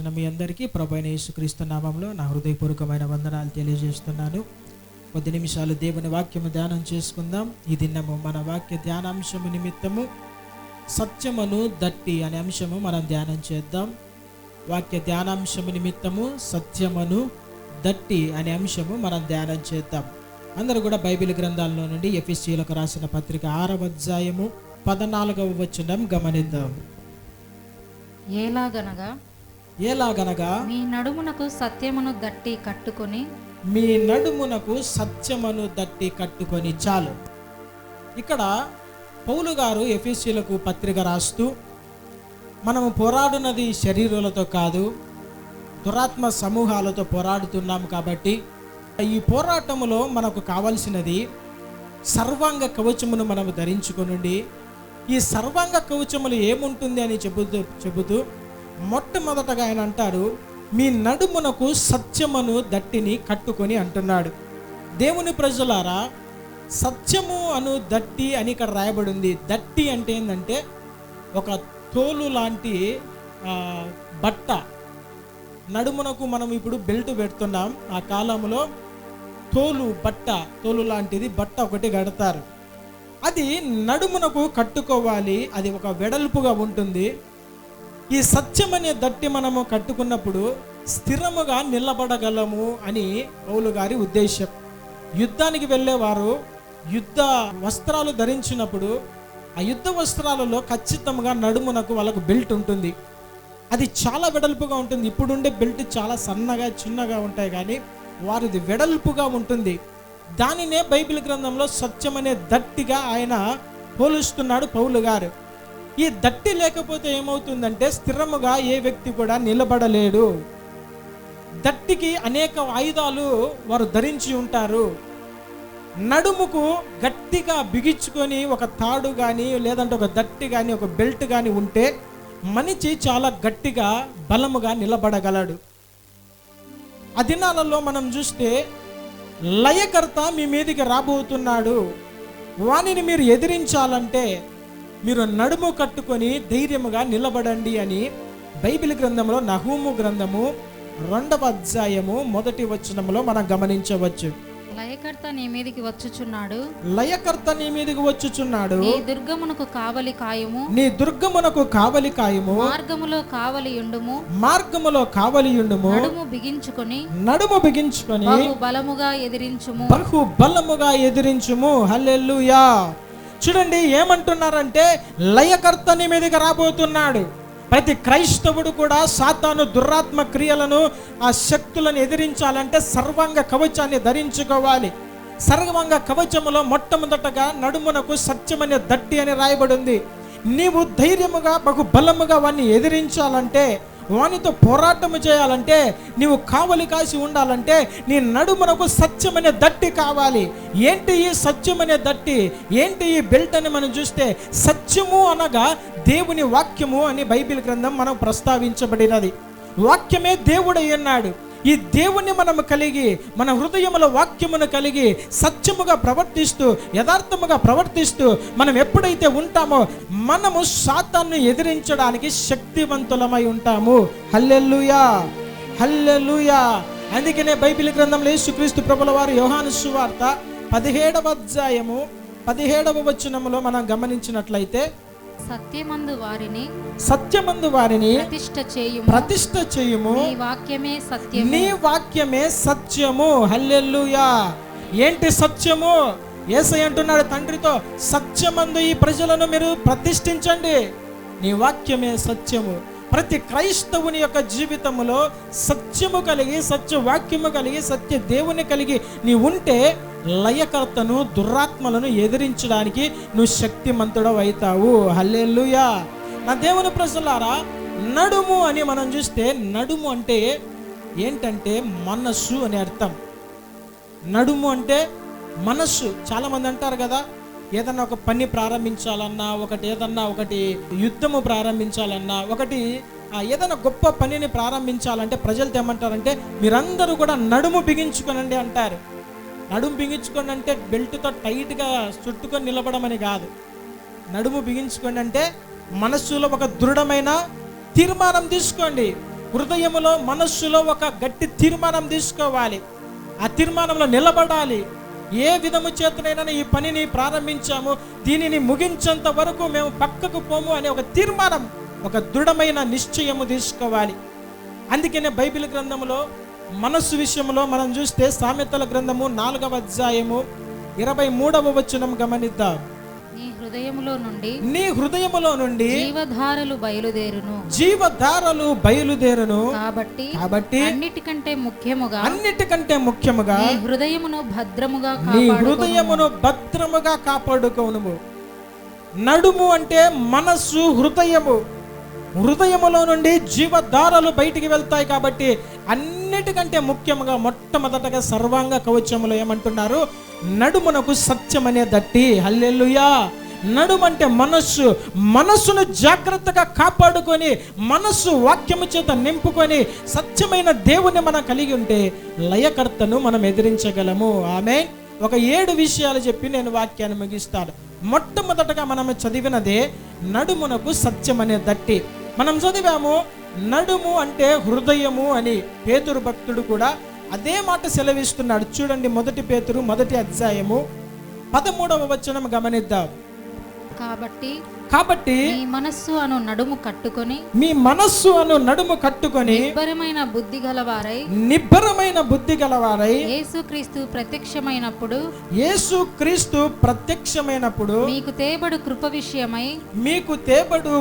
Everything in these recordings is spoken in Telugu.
వచ్చిన మీ అందరికీ ప్రభువైన యేసుక్రీస్తు నామములో నా హృదయపూర్వకమైన వందనాలు తెలియజేస్తున్నాను. కొద్ది నిమిషాలు దేవుని వాక్యము ధ్యానం చేసుకుందాం. ఈ దినము మన వాక్య ధ్యానాంశము నిమిత్తము సత్యమును దట్టి అనే అంశము మనం ధ్యానం చేద్దాం. వాక్య ధ్యానాంశము నిమిత్తము సత్యమును దట్టి అనే అంశము మనం ధ్యానం చేద్దాం. అందరూ కూడా బైబిల్ గ్రంథాల్లో నుండి ఎఫెసీయులకు రాసిన పత్రిక 6వ అధ్యాయము 14వ వచనం గమనిద్దాం. ఎలాగనగా మీ నడుమునకు సత్యమును దట్టి కట్టుకొని, మీ నడుమునకు సత్యమును దట్టి కట్టుకొని. చాలు. ఇక్కడ పౌలు గారు ఎఫెసీయులకు పత్రిక రాస్తూ, మనము పోరాడునది శరీరాలతో కాదు, దురాత్మ సమూహాలతో పోరాడుతున్నాం. కాబట్టి ఈ పోరాటములో మనకు కావలసినది సర్వాంగ కవచమును మనము ధరించుకొనుండి. ఈ సర్వాంగ కవచములు ఏముంటుంది అని చెబుతూ మొట్టమొదటగా ఆయన అంటారు, మీ నడుమునకు సత్యమును దట్టిని కట్టుకొని అంటున్నాడు. దేవుని ప్రజలారా, సత్యము అను దట్టి అని ఇక్కడ రాయబడి ఉంది. దట్టి అంటే ఏంటంటే ఒక తోలు లాంటి బట్ట. నడుమునకు మనం ఇప్పుడు బెల్ట్ పెడుతున్నాం. ఆ కాలంలో తోలు లాంటిది బట్ట ఒకటి కడతారు. అది నడుమునకు కట్టుకోవాలి. అది ఒక వెడల్పుగా ఉంటుంది. ఈ సత్యం అనే దట్టి మనము కట్టుకున్నప్పుడు స్థిరముగా నిలబడగలము అని పౌలు గారి ఉద్దేశం. యుద్ధానికి వెళ్ళేవారు యుద్ధ వస్త్రాలు ధరించినప్పుడు ఆ యుద్ధ వస్త్రాలలో ఖచ్చితంగా నడుమునకు వాళ్ళకు బెల్ట్ ఉంటుంది. అది చాలా వెడల్పుగా ఉంటుంది. ఇప్పుడుండే బెల్ట్ చాలా సన్నగా చిన్నగా ఉంటాయి, కానీ వారిది వెడల్పుగా ఉంటుంది. దానినే బైబిల్ గ్రంథంలో సత్యం అనే దట్టిగా ఆయన పోలుస్తున్నాడు పౌలు గారు. ఈ దట్టి లేకపోతే ఏమవుతుందంటే స్థిరముగా ఏ వ్యక్తి కూడా నిలబడలేడు. దట్టికి అనేక ఆయుధాలు వారు ధరించి ఉంటారు. నడుముకు గట్టిగా బిగించుకొని ఒక తాడు కానీ లేదంటే ఒక దట్టి కానీ ఒక బెల్ట్ కానీ ఉంటే మనిషి చాలా గట్టిగా బలముగా నిలబడగలడు. ఆ దినాలలో మనం చూస్తే లయకర్త మీ మీదికి రాబోతున్నాడు, వానిని మీరు ఎదిరించాలంటే మీరు నడుము కట్టుకొని ధైర్యముగా నిలబడండి అని బైబిల్ గ్రంథంలో నహూము గ్రంథము 2వ అధ్యాయము 1వ వచనములో మనం గమనించవచ్చు. లయకర్త నీ మీదికి వచ్చుచున్నాడు, నీ దుర్గమునకు కావలి కాయము, మార్గములో కావలియుండుము, నడుము బిగించుకొని బహు బలముగా ఎదిరించుము. హల్లెలూయా. చూడండి ఏమంటున్నారంటే, లయకర్త నీ మీదకి రాబోతున్నాడు. ప్రతి క్రైస్తవుడు కూడా సాతాను దురాత్మ క్రియలను ఆ శక్తులను ఎదిరించాలంటే సర్వాంగ కవచాన్ని ధరించుకోవాలి. సర్వాంగ కవచములో మొట్టమొదటగా నడుమునకు సత్యమనే దట్టి అని రాయబడి ఉంది. నీవు ధైర్యముగా బహు బలముగా వాడిని ఎదిరించాలంటే, వానితో పోరాటము చేయాలంటే, నీవు కావలి కాసి ఉండాలంటే నీ నడుమునకు సత్యమనే దట్టి కావాలి. ఏంటి ఈ సత్యమనే దట్టి, ఏంటి ఈ బెల్ట్ అని మనం చూస్తే, సత్యము అనగా దేవుని వాక్యము అని బైబిల్ గ్రంథం మనం ప్రస్తావించబడినది. వాక్యమే దేవుడై ఉన్నాడు. ఈ దేవుణ్ణి మనము కలిగి, మన హృదయముల వాక్యమును కలిగి సత్యముగా ప్రవర్తిస్తూ, యథార్థముగా ప్రవర్తిస్తూ మనం ఎప్పుడైతే ఉంటామో మనము సాతాను ఎదిరించడానికి శక్తివంతులమై ఉంటాము. హల్లెలూయా, హల్లెలూయా. అందుకనే బైబిల్ గ్రంథంలో యేసుక్రీస్తు ప్రభుల వారు యోహాను సువార్త 17వ అధ్యాయము 17వ వచనములో మనం గమనించినట్లయితే, సత్యమందు వారిని ప్రతిష్ఠ చేయుము, నీ వాక్యమే సత్యము. హల్లెలూయా. ఏంటి సత్యము? యేసయ్య అంటున్నాడు తండ్రితో, సత్యమందు ఈ ప్రజలను మీరు ప్రతిష్ఠించండి, నీ వాక్యమే సత్యము. ప్రతి క్రైస్తవుని యొక్క జీవితంలో సత్యము కలిగి, సత్య వాక్యము కలిగి, సత్య దేవుని కలిగి నీ ఉంటే లయకర్తను దురాత్మలను ఎదిరించడానికి నువ్వు శక్తిమంతుడవు అవుతావు. హల్లెలూయా. నా దేవుని ప్రజలారా, నడుము అని మనం చూస్తే, నడుము అంటే ఏంటంటే మనస్సు అని అర్థం. నడుము అంటే మనస్సు. చాలామంది అంటారు కదా, ఏదన్నా ఒక పని ప్రారంభించాలన్నా, ఒకటి యుద్ధము ప్రారంభించాలన్నా, ఏదైనా గొప్ప పనిని ప్రారంభించాలంటే ప్రజలతో ఏమంటారంటే, మీరందరూ కూడా నడుము బిగించుకోనండి అంటారు. నడుము బిగించుకోండి అంటే బెల్ట్తో టైట్గా చుట్టుకొని నిలబడమని కాదు. నడుము బిగించుకోండి అంటే మనస్సులో ఒక దృఢమైన తీర్మానం తీసుకోండి. హృదయములో మనస్సులో ఒక గట్టి తీర్మానం తీసుకోవాలి. ఆ తీర్మానంలో నిలబడాలి. ఏ విధము చేతనైనా ఈ పనిని ప్రారంభించాము, దీనిని ముగించేంత వరకు మేము పక్కకు పోము అనే ఒక తీర్మానం, ఒక దృఢమైన నిశ్చయము తీసుకోవాలి. అందుకనే బైబిల్ గ్రంథంలో మనస్సు విషయంలో మనం చూస్తే సామెతల గ్రంథము 4వ అధ్యాయము 23వ వచనం గమనిద్దాం. నీ హృదయములో నుండి జీవధారలు బయలుదేరును. కాబట్టి అన్నిటికంటే ముఖ్యముగా నీ హృదయమును భద్రముగా కాపాడుకోను. నడుము అంటే మనస్సు, హృదయములో నుండి జీవధారలు బయటికి వెళ్తాయి. కాబట్టి అన్నిటికంటే ముఖ్యంగా మొట్టమొదటగా సర్వాంగ కవచములో ఏమంటున్నారు? నడుమునకు సత్యమనే దట్టి. హల్లెలూయా. నడుమంటే మనస్సును జాగ్రత్తగా కాపాడుకొని, మనస్సు వాక్యము చేత నింపుకొని సత్యమైన దేవుని మనం కలిగి ఉంటే లయకర్తను మనం ఎదిరించగలము. ఆమేన్. ఒక 7 విషయాలు చెప్పి నేను వాక్యాన్ని ముగిస్తాను. మొట్టమొదటగా మనం చదివినదే నడుమునకు సత్యమనే దట్టి. మనం చదివాము నడుము అంటే హృదయము అని. పేతురు భక్తుడు కూడా అదే మాట సెలవిస్తున్నాడు. చూడండి, 1 పేతురు 1వ అధ్యాయము 13వ వచనం గమనిద్దాం. కాబట్టి మీ మనస్సు అను నడుము కట్టుకొని నిబ్బరమైన బుద్ధి గలవారై యేసుక్రీస్తు ప్రత్యక్షమైనప్పుడు మీకు తేబడు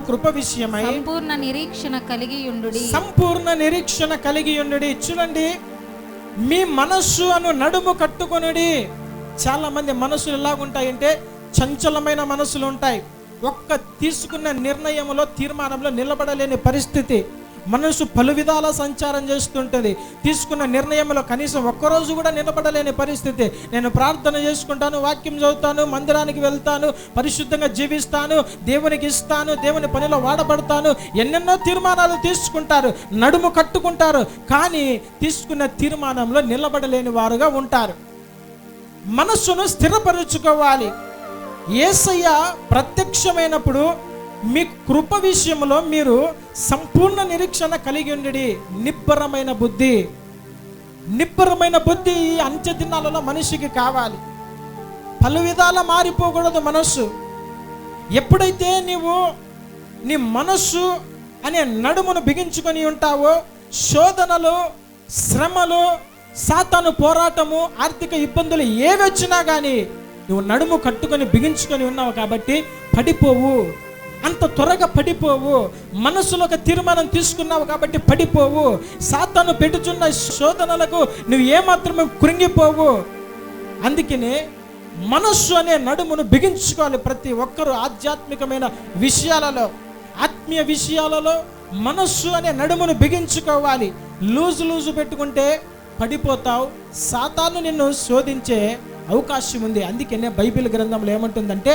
కృప విషయమై సంపూర్ణ నిరీక్షణ కలిగి ఉండుడి. చూడండి, మీ మనస్సు అను నడుము కట్టుకొనుడి. చాలా మంది మనసులు ఎలాగుంటాయంటే చంచలమైన మనసులు ఉంటాయి. ఒక్క తీసుకున్న నిర్ణయంలో, తీర్మానంలో నిలబడలేని పరిస్థితి. మనసు పలు విధాల సంచారం చేస్తుంటుంది. తీసుకున్న నిర్ణయంలో కనీసం ఒక్కరోజు కూడా నిలబడలేని పరిస్థితి. నేను ప్రార్థన చేసుకుంటాను, వాక్యం చదువుతాను, మందిరానికి వెళ్తాను, పరిశుద్ధంగా జీవిస్తాను, దేవునికి ఇస్తాను, దేవుని పనిలో వాడబడతాను, ఎన్నెన్నో తీర్మానాలు తీసుకుంటారు, నడుము కట్టుకుంటారు. కానీ తీసుకున్న తీర్మానంలో నిలబడలేని వారుగా ఉంటారు. మనస్సును స్థిరపరుచుకోవాలి. యేసయ్య ప్రత్యక్షమైనప్పుడు మీ కృప విషయంలో మీరు సంపూర్ణ నిరీక్షణ కలిగి ఉండి. నిబ్బరమైన బుద్ధి ఈ అంత్య దినాలలో మనిషికి కావాలి. పలు విధాల మారిపోకూడదు మనస్సు. ఎప్పుడైతే నీవు నీ మనస్సు అనే నడుమును బిగించుకొని ఉంటావో, శోధనలు, శ్రమలు, సాతాను పోరాటము, ఆర్థిక ఇబ్బందులు ఏవి వచ్చినా కానీ నువ్వు నడుము కట్టుకొని బిగించుకొని ఉన్నావు కాబట్టి పడిపోవు. అంత త్వరగా పడిపోవు. మనసులో ఒక తీర్మానం తీసుకున్నావు కాబట్టి పడిపోవు. సాతాను పెట్టుచున్న శోధనలకు నువ్వు ఏమాత్రమే కృంగిపోవు. అందుకనే మనస్సు అనే నడుమును బిగించుకోవాలి. ప్రతి ఒక్కరూ ఆధ్యాత్మికమైన విషయాలలో, ఆత్మీయ విషయాలలో మనస్సు అనే నడుమును బిగించుకోవాలి. లూజు పెట్టుకుంటే పడిపోతావు. సాతాను నిన్ను శోధించే అవకాశం ఉంది. అందుకనే బైబిల్ గ్రంథంలో ఏమంటుందంటే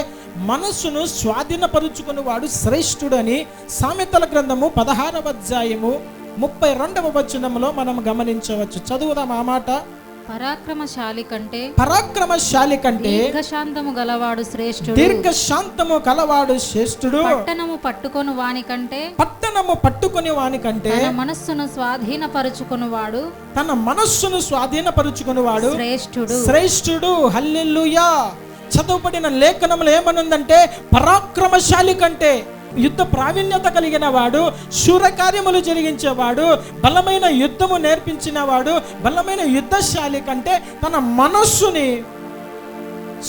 మనస్సును స్వాధీనపరుచుకుని వాడు శ్రేష్ఠుడు అని సామెతల గ్రంథము 16వ అధ్యాయము 32వ వచనంలో మనం గమనించవచ్చు. చదువుదాం ఆ మాట. పరాక్రమశాలి కంటే దీర్ఘశాంతము గలవాడు శ్రేష్ఠుడు. పట్టణము పట్టుకొని వాని కంటే తన మనస్సును స్వాధీనపరుచుకుని వాడు శ్రేష్ఠుడు. హల్లెలూయా. చదువుబడిన లేఖనంలో ఏమనుందంటే పరాక్రమశాలి కంటే, యుద్ధ ప్రావీణ్యత కలిగిన వాడు, శూరకార్యములు జరిగించేవాడు, బలమైన యుద్ధము నేర్పించిన వాడు, బలమైన యుద్ధశాలి కంటే తన మనస్సుని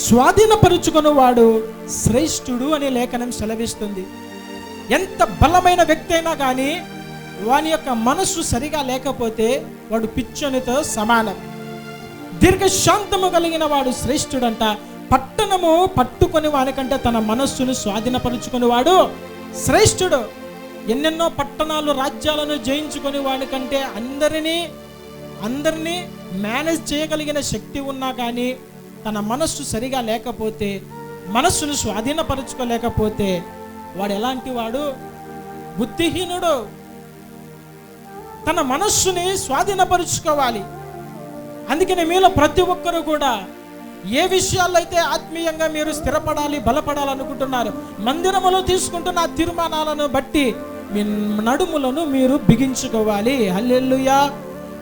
స్వాధీనపరుచుకుని వాడు శ్రేష్ఠుడు అనే లేఖనం సెలవిస్తుంది. ఎంత బలమైన వ్యక్తి అయినా కానీ వాని యొక్క మనస్సు సరిగా లేకపోతే వాడు పిచ్చోనితో సమానం. దీర్ఘశాంతము కలిగిన వాడు శ్రేష్ఠుడంట. పట్టణము పట్టుకొని వానికంటే తన మనస్సును స్వాధీనపరుచుకుని వాడు శ్రేష్ఠుడు. ఎన్నెన్నో పట్టణాలు, రాజ్యాలను జయించుకొని వానికంటే అందరినీ మేనేజ్ చేయగలిగిన శక్తి ఉన్నా కానీ తన మనస్సు సరిగా లేకపోతే, మనస్సును స్వాధీనపరుచుకోలేకపోతే వాడు ఎలాంటి వాడు? బుద్ధిహీనుడు. తన మనస్సుని స్వాధీనపరుచుకోవాలి. అందుకని మీలో ప్రతి ఒక్కరు కూడా ఏ విషయాల్లో అయితే ఆత్మీయంగా మీరు స్థిరపడాలి, బలపడాలనుకుంటున్నారు, మందిరములో తీసుకుంటున్న తీర్మానాలను బట్టి మీ నడుములను మీరు బిగించుకోవాలి. హల్లెలూయా,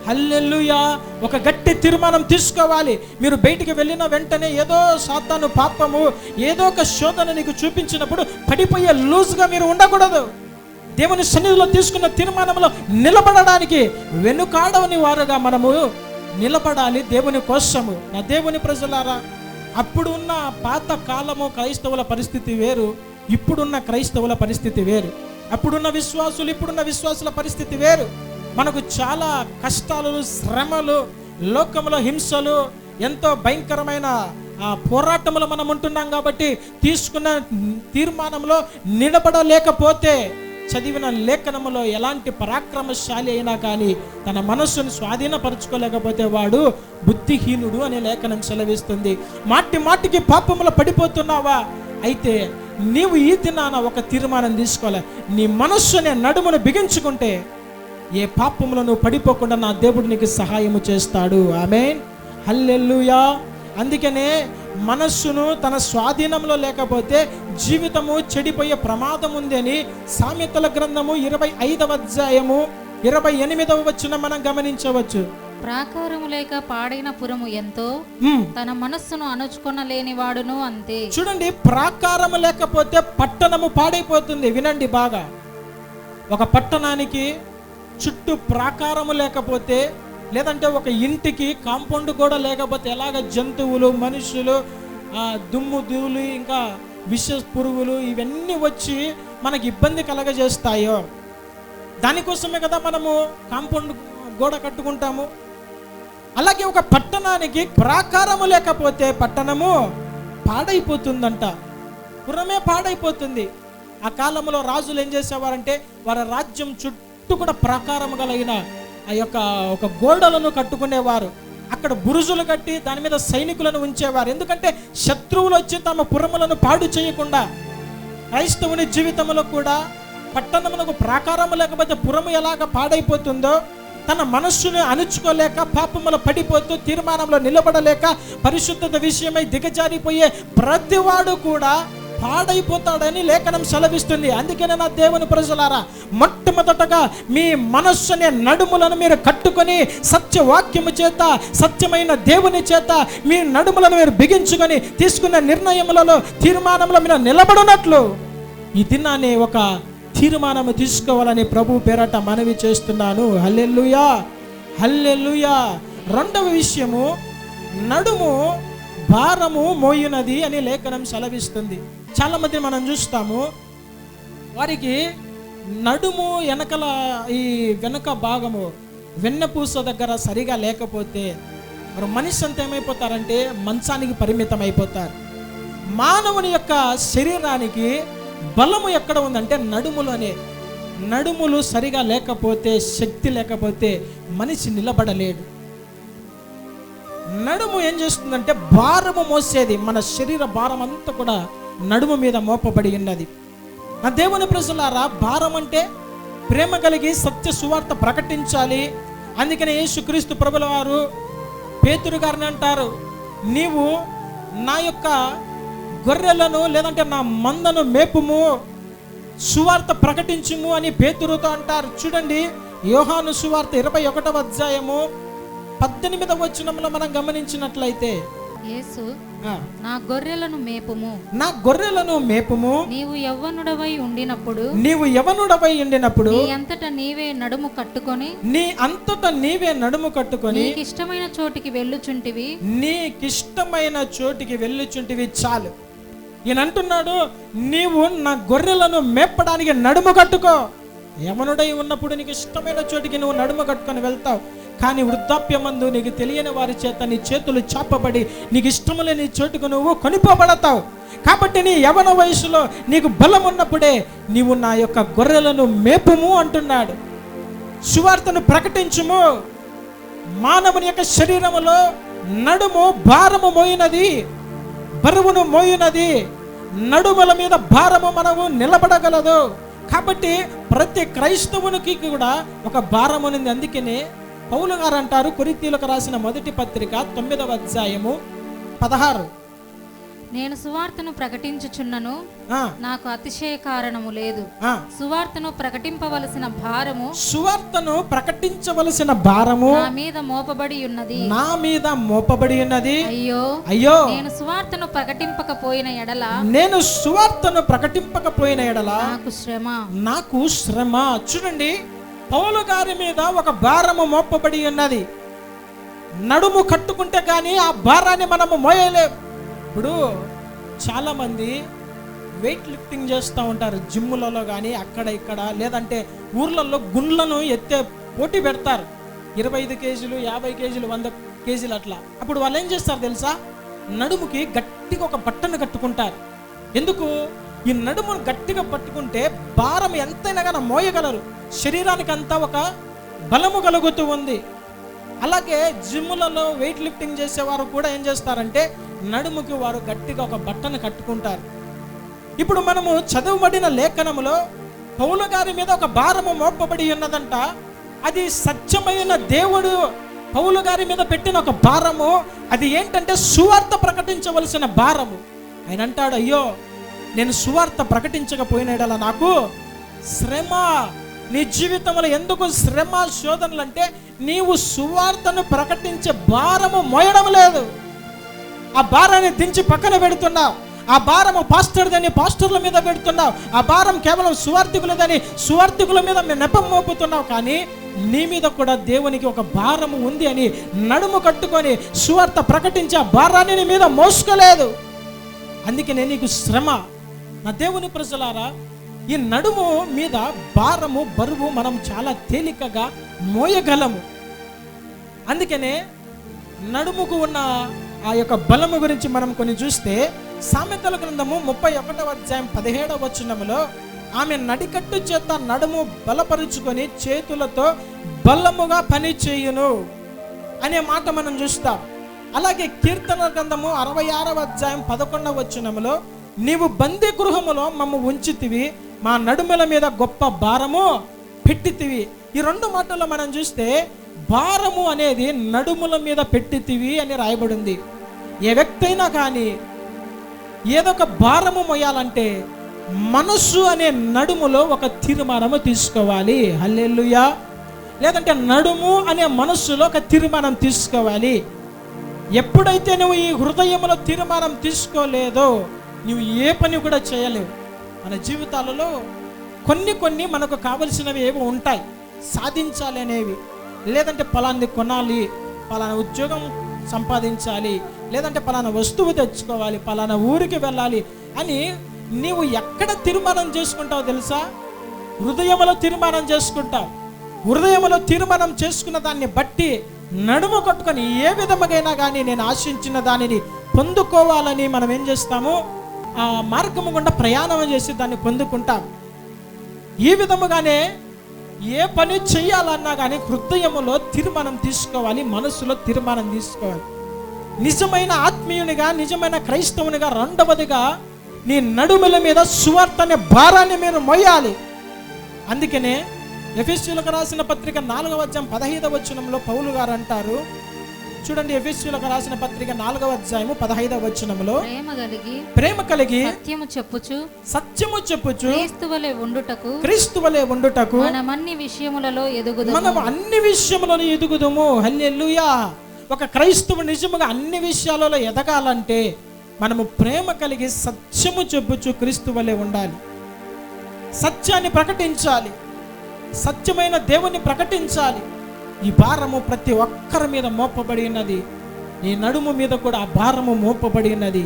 హల్లెలూయా. ఒక గట్టి తీర్మానం తీసుకోవాలి. మీరు బయటికి వెళ్ళిన వెంటనే ఏదో సాతాను పాపము ఏదో ఒక శోధన నీకు చూపించినప్పుడు పడిపోయే లూజ్గా మీరు ఉండకూడదు. దేవుని సన్నిధిలో తీసుకున్న తీర్మానంలో నిలబడడానికి వెనుకాడవని వారుగా మనము నిలబడాలి దేవుని కోసము. నా దేవుని ప్రజలారా, అప్పుడున్న పాత కాలము క్రైస్తవుల పరిస్థితి వేరు, ఇప్పుడున్న క్రైస్తవుల పరిస్థితి వేరు. అప్పుడున్న విశ్వాసులు ఇప్పుడున్న విశ్వాసుల పరిస్థితి వేరు. మనకు చాలా కష్టాలు, శ్రమలు, లోకంలో హింసలు, ఎంతో భయంకరమైన పోరాటములు మనం ఉంటున్నాం. కాబట్టి తీసుకున్న తీర్మానంలో నిలబడలేకపోతే చదివిన లేఖనములో ఎలాంటి పరాక్రమశాలి అయినా కానీ తన మనస్సును స్వాధీనపరచుకోలేకపోతే వాడు బుద్ధిహీనుడు అనే లేఖనం సెలవిస్తుంది. మాటి మాటికి పాపములో పడిపోతున్నావా? అయితే నీవు ఈ దినాన ఒక తీర్మానం తీసుకోవాలి. నీ మనస్సునే నడుమును బిగించుకుంటే ఏ పాపములో నువ్వు పడిపోకుండా నా దేవుడు నీకు సహాయము చేస్తాడు. ఆమేన్, హల్లెలూయా. అందుకనే మనస్సును తన స్వాధీనంలో లేకపోతే జీవితము చెడిపోయే ప్రమాదం ఉంది అని సామెతల గ్రంథము 25వ అధ్యాయము 28వ వచనం మనం గమనించవచ్చు. ప్రాకారము లేక పాడైన పురము ఎంతో, తన మనస్సును అణుచుకొనలేని వాడును అంతే. చూడండి, ప్రాకారము లేకపోతే పట్టణము పాడైపోతుంది. వినండి బాగా. ఒక పట్టణానికి చుట్టూ ప్రాకారము లేకపోతే, లేదంటే ఒక ఇంటికి కాంపౌండ్ కూడా లేకపోతే ఎలాగ జంతువులు, మనుషులు, దుమ్ము ధూళి, ఇంకా విష పురుగులు ఇవన్నీ వచ్చి మనకి ఇబ్బంది కలగజేస్తాయో, దానికోసమే కదా మనము కాంపౌండ్ గోడ కట్టుకుంటాము. అలాగే ఒక పట్టణానికి ప్రాకారము లేకపోతే పట్టణము పాడైపోతుందంట, పురమే పాడైపోతుంది. ఆ కాలంలో రాజులు ఏం చేసేవారంటే వారి రాజ్యం చుట్టూ కూడా ప్రాకారము కలిగిన ఆ యొక్క ఒక గోడలను కట్టుకునేవారు. అక్కడ బురుజులు కట్టి దాని మీద సైనికులను ఉంచేవారు. ఎందుకంటే శత్రువులు వచ్చి తమ పురములను పాడు చేయకుండా. క్రైస్తవుని జీవితంలో కూడా పట్టణమునకు ప్రాకారము లేకపోతే పురము ఎలాగ పాడైపోతుందో, తన మనస్సును అణుచుకోలేక పాపములో పడిపోతూ తీర్మానంలో నిలబడలేక పరిశుద్ధత విషయమై దిగజారిపోయే ప్రతివాడు కూడా పాడైపోతాడని లేఖనం సెలవిస్తుంది. అందుకనే నా దేవుని ప్రజలారా, మొట్టమొదటగా మీ మనస్సునే నడుములను మీరు కట్టుకొని సత్యవాక్యము చేత, సత్యమైన దేవుని చేత మీ నడుములను మీరు బిగించుకొని తీసుకున్న నిర్ణయములలో, తీర్మానంలో మీరు నిలబడినట్లు ఈ దినాన్ని ఒక తీర్మానము తీసుకోవాలని ప్రభు పేరట మనవి చేస్తున్నాను. హల్లెలూయా, హల్లెలూయా. రెండవ విషయము, నడుము భారము మోయునది అని లేఖనం సెలవిస్తుంది. చాలా మంది మనం చూస్తాము, వారికి నడుము వెనకల ఈ వెనక భాగము వెన్నపూస దగ్గర సరిగా లేకపోతే మరి మనిషి అంతా ఏమైపోతారంటే మంచానికి పరిమితం అయిపోతారు. మానవుని యొక్క శరీరానికి బలము ఎక్కడ ఉందంటే నడుములోనే. నడుములు సరిగా లేకపోతే, శక్తి లేకపోతే మనిషి నిలబడలేడు. నడుము ఏం చేస్తుందంటే భారము మోసేది. మన శరీర భారం అంతా కూడా నడుము మీద మోపబడి ఉన్నది. నా దేవుని ప్రజలారా, భారం అంటే ప్రేమ కలిగి సత్య సువార్త ప్రకటించాలి. అందుకనే యేసుక్రీస్తు ప్రభుల వారు పేతురు గారిని అంటారు, నీవు నా యొక్క గొర్రెలను లేదంటే నా మందను మేపుము, సువార్త ప్రకటించుము అని పేతురుతో అంటారు. చూడండి, యోహాను సువార్త 21వ అధ్యాయము 18వ వచనంలో మనం గమనించినట్లయితే, యేసు నా గొర్రెలను మేపుము, నా గొర్రెలను మేపుము, నీవు యవ్వనుడవై ఉండినప్పుడు, నీవు యవ్వనుడవై ఉండినప్పుడు నీ అంతటా నీవే నడుము కట్టుకొని, నీ అంతటా నీవే నడుము కట్టుకొని నీకిష్టమైన చోటికి వెళ్ళుచుంటివి, నీకిష్టమైన చోటికి వెళ్ళుచుంటివి. చాలు. ఈయన అంటున్నాడు, నీవు నా గొర్రెలను మేపడానికి నడుము కట్టుకో. యవనుడై ఉన్నప్పుడు నీకు ఇష్టమైన చోటికి నువ్వు నడుము కట్టుకొని వెళ్తావు. కానీ వృద్ధాప్యమందు నీకు తెలియని వారి చేత నీ చేతులు చాపబడి నీకు ఇష్టము లేని చోటుకు నువ్వు కొనిపోబడతావు. కాబట్టి నీ యవన వయసులో నీకు బలం ఉన్నప్పుడే నీవు నా యొక్క గొర్రెలను మేపుము అంటున్నాడు. సువార్తను ప్రకటించుము. మానవుని యొక్క శరీరములో నడుము భారము మోయినది, బరువును మోయునది. నడుముల మీద భారము మనము నిలబడగలదు. కాబట్టి ప్రతి క్రైస్తవునికి కూడా ఒక భారం ఉంది. అందుకనే పౌలు గారు అంటారు, కొరింథీయులకు రాసిన మొదటి పత్రిక 9వ అధ్యాయము 16, నేను సువార్తను ప్రకటించుచున్నను, ఆ, నాకు అతిశయ కారణము లేదు. ఆ. సువార్తను ప్రకటింపవలసిన భారము సువార్తను ప్రకటించవలసిన భారము నా మీద మోపబడి ఉన్నది. నా మీద మోపబడి ఉన్నది. అయ్యో అయ్యో, నేను సువార్తను ప్రకటింపకపోయిన ఎడల నేను సువార్తను ప్రకటింపకపోయిన ఎడల నాకు శ్రమ. నాకు శ్రమ. చూడండి, పౌలు గారి మీద ఒక భారము మోపబడి ఉన్నది. నడుము కట్టుకుంటే కానీ ఆ భారాన్ని మనము మోయలేం. ఇప్పుడు చాలామంది వెయిట్ లిఫ్టింగ్ చేస్తూ ఉంటారు జిమ్ములలో కానీ అక్కడ ఇక్కడ, లేదంటే ఊర్లలో గుండ్లను ఎత్తే పోటీ పెడతారు. 25 కేజీలు, 50 కేజీలు, 100 కేజీలు అట్లా. అప్పుడు వాళ్ళు ఏం చేస్తారు తెలుసా? నడుముకి గట్టిగా ఒక బట్టను కట్టుకుంటారు. ఎందుకు? ఈ నడుమును గట్టిగా పట్టుకుంటే భారం ఎంతైనా కానీ మోయగలరు. శరీరానికి అంతా ఒక బలము కలుగుతూ ఉంది. అలాగే జిమ్ములలో వెయిట్ లిఫ్టింగ్ చేసేవారు కూడా ఏం చేస్తారంటే నడుముకి వారు గట్టిగా ఒక బట్టను కట్టుకుంటారు. ఇప్పుడు మనము చదువుబడిన లేఖనములో పౌలు గారి మీద ఒక భారము మోపబడి ఉన్నదంట. అది సత్యమైన దేవుడు పౌలు గారి మీద పెట్టిన ఒక భారము. అది ఏంటంటే సువార్త ప్రకటించవలసిన భారము. ఆయన అంటాడు, అయ్యో నేను సువార్త ప్రకటించకపోయినడలా నాకు శ్రమ. నీ జీవితంలో ఎందుకు శ్రమ, శోధనలు అంటే నీవు సువార్తను ప్రకటించే భారము మోయడం లేదు. ఆ భారాన్ని దించి పక్కన పెడుతున్నావు. ఆ భారము పాస్టర్దని పాస్టర్ల మీద పెడుతున్నావు. ఆ భారం కేవలం సువార్థికులదని సువార్థికుల మీద నెపం మోపుతున్నావు. కానీ నీ మీద కూడా దేవునికి ఒక భారము ఉంది అని నడుము కట్టుకొని సువార్త ప్రకటించే ఆ భారాన్ని నీ మీద మోసుకోలేదు. అందుకనే నీకు శ్రమ. నా దేవుని ప్రజలారా, ఈ నడుము మీద భారము, బరువు మనం చాలా తేలికగా మోయగలము. అందుకనే నడుముకు ఉన్న ఆ యొక్క బలము గురించి మనం కొన్ని చూస్తే సామెతల గ్రంథము 31వ అధ్యాయం 17వ వచనములో ఆమె నడికట్టు చేత నడుము బలపరుచుకొని చేతులతో బలముగా పని చేయును అనే మాట మనం చూస్తాం. అలాగే కీర్తన గ్రంథము 66వ అధ్యాయం 11వ వచనములో నీవు బందీ గృహములో మమ్ము ఉంచితివి, మా నడుముల మీద గొప్ప భారము పెట్టితివి. ఈ రెండు మాటల్లో మనం చూస్తే భారము అనేది నడుముల మీద పెట్టితివి అని రాయబడింది. ఏ వ్యక్తి అయినా కానీ ఏదో ఒక భారము మోయాలంటే మనస్సు అనే నడుములో ఒక తీర్మానము తీసుకోవాలి. హల్లెలూయా. లేదంటే నడుము అనే మనస్సులో ఒక తీర్మానం తీసుకోవాలి. ఎప్పుడైతే నువ్వు ఈ హృదయంలో తీర్మానం తీసుకోలేదో నువ్వు ఏ పని కూడా చేయలేవు. మన జీవితాలలో కొన్ని మనకు కావలసినవి ఏవో ఉంటాయి, సాధించాలి అనేవి. లేదంటే పలాన్ని కొనాలి, పలానా ఉద్యోగం సంపాదించాలి, లేదంటే పలానా వస్తువు తెచ్చుకోవాలి, పలానా ఊరికి వెళ్ళాలి అని నీవు ఎక్కడ తీర్మానం చేసుకుంటావు తెలుసా? హృదయంలో తీర్మానం చేసుకుంటావు. హృదయంలో తీర్మానం చేసుకున్న దాన్ని బట్టి నడుము కట్టుకొని ఏ విధముగైనా కానీ నేను ఆశించిన దానిని పొందుకోవాలని మనం ఏం చేస్తాము? ఆ మార్గము గుండా ప్రయాణం చేసి దాన్ని పొందుకుంటాం. ఈ విధముగానే ఏ పని చేయాలన్నా కానీ హృదయములో తీర్మానం తీసుకోవాలి, మనస్సులో తీర్మానం తీసుకోవాలి. నిజమైన ఆత్మీయునిగా, నిజమైన క్రైస్తవునిగా రెండవదిగా నీ నడుముల మీద సువార్త అనే భారాన్ని మీరు మోయాలి. అందుకనే ఎఫెసీయులకు రాసిన పత్రిక 4వ అధ్యాయం 15వ వచనంలో పౌలు గారు అంటారు, చూడండి, ఎఫెసీయులకు రాసిన పత్రిక 4వ అధ్యాయము 15వ వచనంలో ప్రేమ కలిగి సత్యము చెప్పుచు క్రీస్తువలే ఉండుటకు మనం అన్ని విషయములలో ఎదుగుదుము. హల్లెలూయా. ఒక క్రైస్తవు నిజముగా అన్ని విషయాలలో ఎదగాలంటే మనము ప్రేమ కలిగి సత్యము చెప్పుచు క్రీస్తువలే ఉండాలి. సత్యాన్ని ప్రకటించాలి, సత్యమైన దేవుని ప్రకటించాలి. ఈ భారము ప్రతి ఒక్కరి మీద మోపబడి ఉన్నది. నీ నడుము మీద కూడా ఆ భారము మోపబడి ఉన్నది.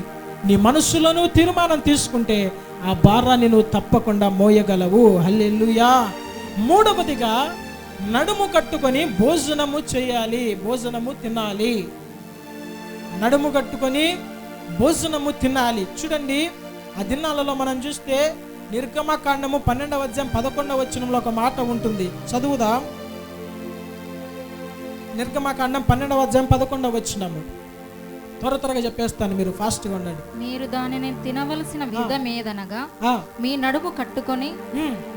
నీ మనస్సులోనూ తీర్మానం తీసుకుంటే ఆ భారాన్ని నువ్వు తప్పకుండా మోయగలవు. హల్లెలూయా. మూడవదిగా నడుము కట్టుకొని భోజనము చేయాలి, భోజనము తినాలి. నడుము కట్టుకొని భోజనము తినాలి. చూడండి, ఆ దినాలలో మనం చూస్తే నిర్గమకాండము 12వ అధ్యాయం 11వ వచనంలో ఒక మాట ఉంటుంది, చదువుదాం. నిర్గమకాండం 12వ అధ్యాయం 11వ వచనము. త్వరగా చెప్పేస్తాను, మీరు ఫాస్ట్గా ఉండండి. మీరు దానిని తినవలసిన విధమేదనగా మీ నడుము కట్టుకొని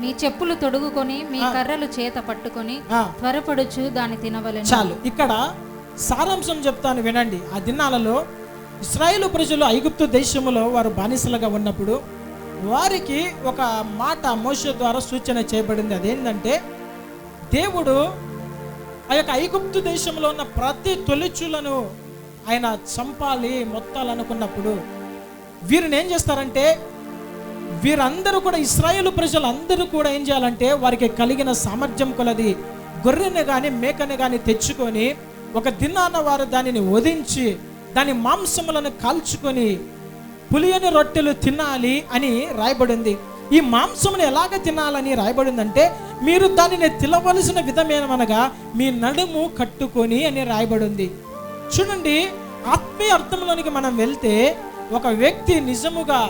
మీ చెప్పులు తొడుగుకొని మీ కర్రలు చేత పట్టుకొని త్వరపడుచు దాన్ని తినవలెను. చాలు, ఇక్కడ సారాంశం చెప్తాను వినండి. ఆ దినాలలో ఇశ్రాయేలు ప్రజలు ఐగుప్తు దేశంలో వారు బానిసలుగా ఉన్నప్పుడు వారికి ఒక మాట మోషే ద్వారా సూచన చేయబడింది. అదేంటంటే దేవుడు ఆ యొక్క ఐగుప్తు దేశంలో ఉన్న ప్రతి తొలిచులను ఆయన చంపాలి మొత్తాలనుకున్నప్పుడు వీరిని ఏం చేస్తారంటే, వీరందరూ కూడా ఇశ్రాయేలు ప్రజలందరూ కూడా ఏం చేయాలంటే వారికి కలిగిన సామర్థ్యం కొలది గొర్రెని కానీ మేకని కానీ తెచ్చుకొని ఒక దినాన వారు దానిని వధించి దాని మాంసములను కాల్చుకొని పులియని రొట్టెలు తినాలి అని రాయబడింది. ఈ మాంసమును ఎలాగ తినాలని రాయబడిందంటే, మీరు దానిని తినవలసిన విధమేమనగా మీ నడుము కట్టుకొని అని రాయబడింది. చూడండి, ఆత్మీయ అర్థంలోనికి మనం వెళ్తే ఒక వ్యక్తి నిజముగా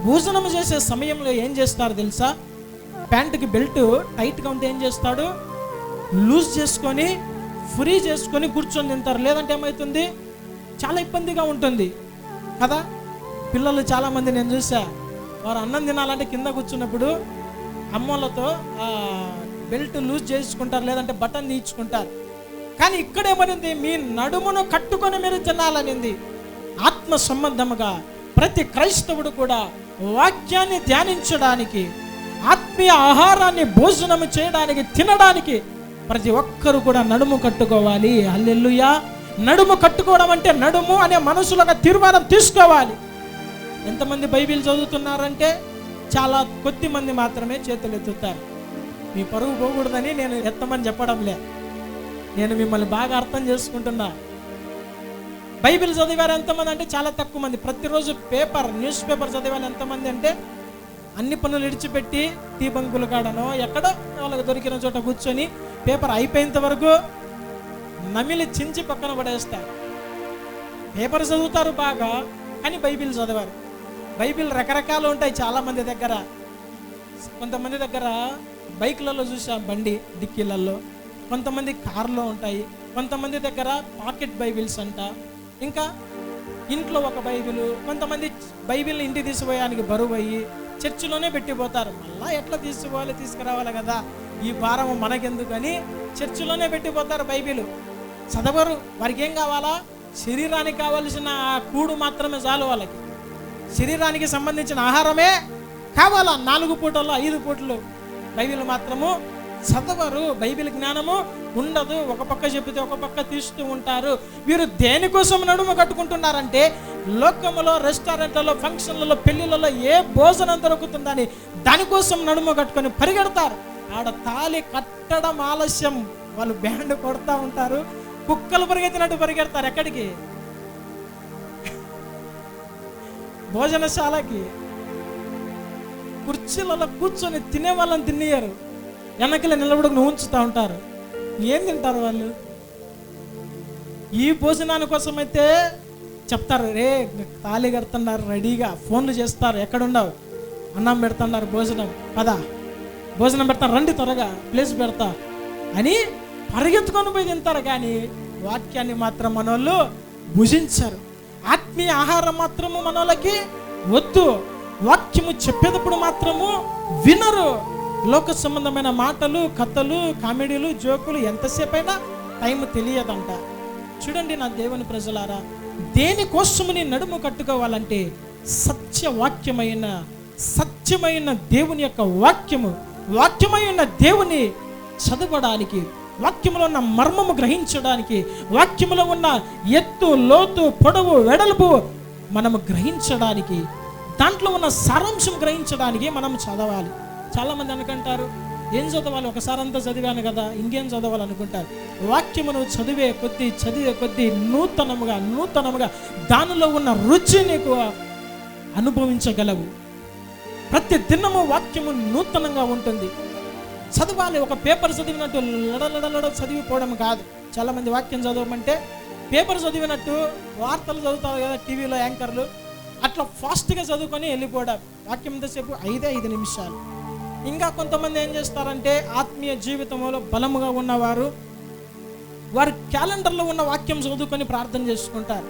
భోజనం చేసే సమయంలో ఏం చేస్తారు తెలుసా? ప్యాంటుకి బెల్ట్ టైట్గా ఉంటే ఏం చేస్తాడు? లూజ్ చేసుకొని ఫ్రీ చేసుకొని కూర్చొని తింటారు. లేదంటే ఏమవుతుంది? చాలా ఇబ్బందిగా ఉంటుంది కదా. పిల్లలు చాలామంది నేను చూసా, వారు అన్నం తినాలంటే కింద కూర్చున్నప్పుడు అమ్మలతో బెల్ట్ లూజ్ చేసుకుంటారు, లేదంటే బటన్ తీయించుకుంటారు. కానీ ఇక్కడేమనింది? మీ నడుమును కట్టుకొని మీరు తినాలనింది. ఆత్మ సంబంధముగా ప్రతి క్రైస్తవుడు కూడా వాక్యాన్ని ధ్యానించడానికి, ఆత్మీయ ఆహారాన్ని భోజనం చేయడానికి, తినడానికి ప్రతి ఒక్కరు కూడా నడుము కట్టుకోవాలి. హల్లెలూయా. నడుము కట్టుకోవడం అంటే నడుము అనే మనసులోగా తీర్మానం తీసుకోవాలి. ఎంతమంది బైబిల్ చదువుతున్నారంటే చాలా కొద్ది మంది మాత్రమే చేతులు ఎత్తుతారు. మీ పరువు పోకూడదని నేను ఎత్తమని చెప్పడంలే, నేను మిమ్మల్ని బాగా అర్థం చేసుకుంటున్నా. బైబిల్ చదివారు ఎంతమంది అంటే చాలా తక్కువ మంది. ప్రతిరోజు న్యూస్ పేపర్ చదివాలి ఎంతమంది అంటే అన్ని పనులు విడిచిపెట్టి టీ బంకుల కాడనో ఎక్కడో వాళ్ళకి దొరికిన చోట కూర్చొని పేపర్ అయిపోయేంత వరకు నమిలి చించి పక్కన పడేస్తారు. పేపర్ చదువుతారు బాగా, కానీ బైబిల్ చదవారు. బైబిల్ రకరకాలు ఉంటాయి చాలామంది దగ్గర. కొంతమంది దగ్గర బైక్లలో చూసాం, బండి డిక్కీలలో, కొంతమంది కార్లో ఉంటాయి, కొంతమంది దగ్గర పాకెట్ బైబిల్స్ అంట, ఇంకా ఇంట్లో ఒక బైబిల్. కొంతమంది బైబిల్ని ఇంటికి తీసిపోయానికి బరువు అయ్యి చర్చిలోనే పెట్టిపోతారు. మళ్ళా ఎట్లా తీసుకురావాలి కదా, ఈ భారం మనకెందుకు అని చర్చిలోనే పెట్టిపోతారు. బైబిల్ చదవరు. వారికి ఏం కావాలా? శరీరానికి కావలసిన కూడు మాత్రమే చాలు. వాళ్ళకి శరీరానికి సంబంధించిన ఆహారమే కావాలా. 4 పూటల్లో 5 పూటలు బైబిల్ మాత్రము చదవరు. బైబిల్ జ్ఞానము ఉండదు. ఒక పక్క చెబితే ఒక పక్క తీస్తూ ఉంటారు. వీరు దేనికోసం నడుము కట్టుకుంటున్నారంటే, లోకములో, రెస్టారెంట్లలో, ఫంక్షన్లలో, పెళ్లిళ్ళలో ఏ భోజనం దొరుకుతుందని దానికోసం నడుము కట్టుకొని పరిగెడతారు. ఆడ తాళి కట్టడం ఆలస్యం, వాళ్ళు బ్యాండ్ కొడతా ఉంటారు, కుక్కలు పరిగెత్తినట్టు పరిగెడతారు. ఎక్కడికి? భోజనశాలకి. కుర్చీలలో కూర్చొని తినే వాళ్ళని తినేయరు, వెనకల నిలబడుకుని ఉంచుతూ ఉంటారు. ఏం తింటారు వాళ్ళు? ఈ భోజనాని కోసం అయితే చెప్తారు, రే తాళి కడుతున్నారు, రెడీగా ఫోన్లు చేస్తారు, ఎక్కడున్నావు, అన్నం పెడుతున్నారు, భోజనం పదా, భోజనం పెడతాను, రండి త్వరగా ప్లేస్ పెడతా అని పరిగెత్తుకొని పోయి తింటారు. కానీ వాక్యాన్ని మాత్రం మనోళ్ళు భుజించరు. ఆత్మీయ ఆహారం మాత్రము మనోళ్ళకి వద్దు. వాక్యము చెప్పేటప్పుడు మాత్రము వినరు. లోక సంబంధమైన మాటలు, కథలు, కామెడీలు, జోకులు ఎంతసేపు అయినా టైం తెలియదంట. చూడండి నా దేవుని ప్రజలారా, దేనికోసము నీ నడుము కట్టుకోవాలంటే సత్యమైన దేవుని యొక్క వాక్యమైన దేవుని చదవడానికి, వాక్యములో ఉన్న మర్మము గ్రహించడానికి, వాక్యములో ఉన్న ఎత్తు, లోతు, పొడవు, వెడల్పు మనము గ్రహించడానికి, దాంట్లో ఉన్న సారాంశం గ్రహించడానికి మనం చదవాలి. చాలామంది అనుకుంటారు, ఏం చదవాలి, ఒకసారి అంతా చదివాను కదా ఇంకేం చదవాలి అనుకుంటారు. వాక్యమును చదివే కొద్దీ నూతనముగా దానిలో ఉన్న రుచి నీకు అనుభవించగలవు. ప్రతి దినము వాక్యము నూతనంగా ఉంటుంది. చదవాలి. ఒక పేపర్ చదివినట్టు లడలడలడ చదివిపోవడం కాదు. చాలామంది వాక్యం చదవమంటే పేపర్ చదివినట్టు వార్తలు చదువుతారు కదా టీవీలో యాంకర్లు, అట్లా ఫాస్ట్గా చదువుకొని వెళ్ళిపోవడం. వాక్యం ఎంతసేపు? 5 నిమిషాలు. ఇంకా కొంతమంది ఏం చేస్తారంటే, ఆత్మీయ జీవితంలో బలముగా ఉన్నవారు వారు క్యాలెండర్లో ఉన్న వాక్యం చదువుకొని ప్రార్థన చేసుకుంటారు.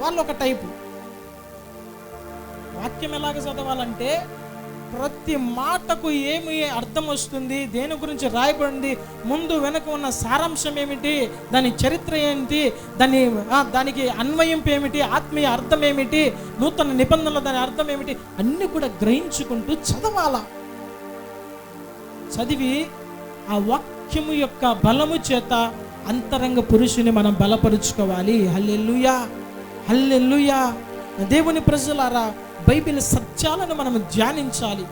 వాళ్ళు ఒక టైపు. వాక్యం ఎలాగ చదవాలంటే ప్రతి మాటకు ఏమి అర్థం వస్తుంది, దేని గురించి రాయబడింది, ముందు వెనక ఉన్న సారాంశం ఏమిటి, దాని చరిత్ర ఏంటి, దానికి అన్వయింపు ఏమిటి, ఆత్మీయ అర్థం ఏమిటి, నూతన నిబంధనల దాని అర్థం ఏమిటి, అన్నీ కూడా గ్రహించుకుంటూ చదవాలా. చదివి ఆ వాక్యము యొక్క బలము చేత అంతరంగ పురుషుని మనం బలపరుచుకోవాలి. హల్లెలూయా, హల్లెలూయా. దేవుని ప్రజలారా, బైబిల్ సత్యాలను మనం ధ్యానించాలి.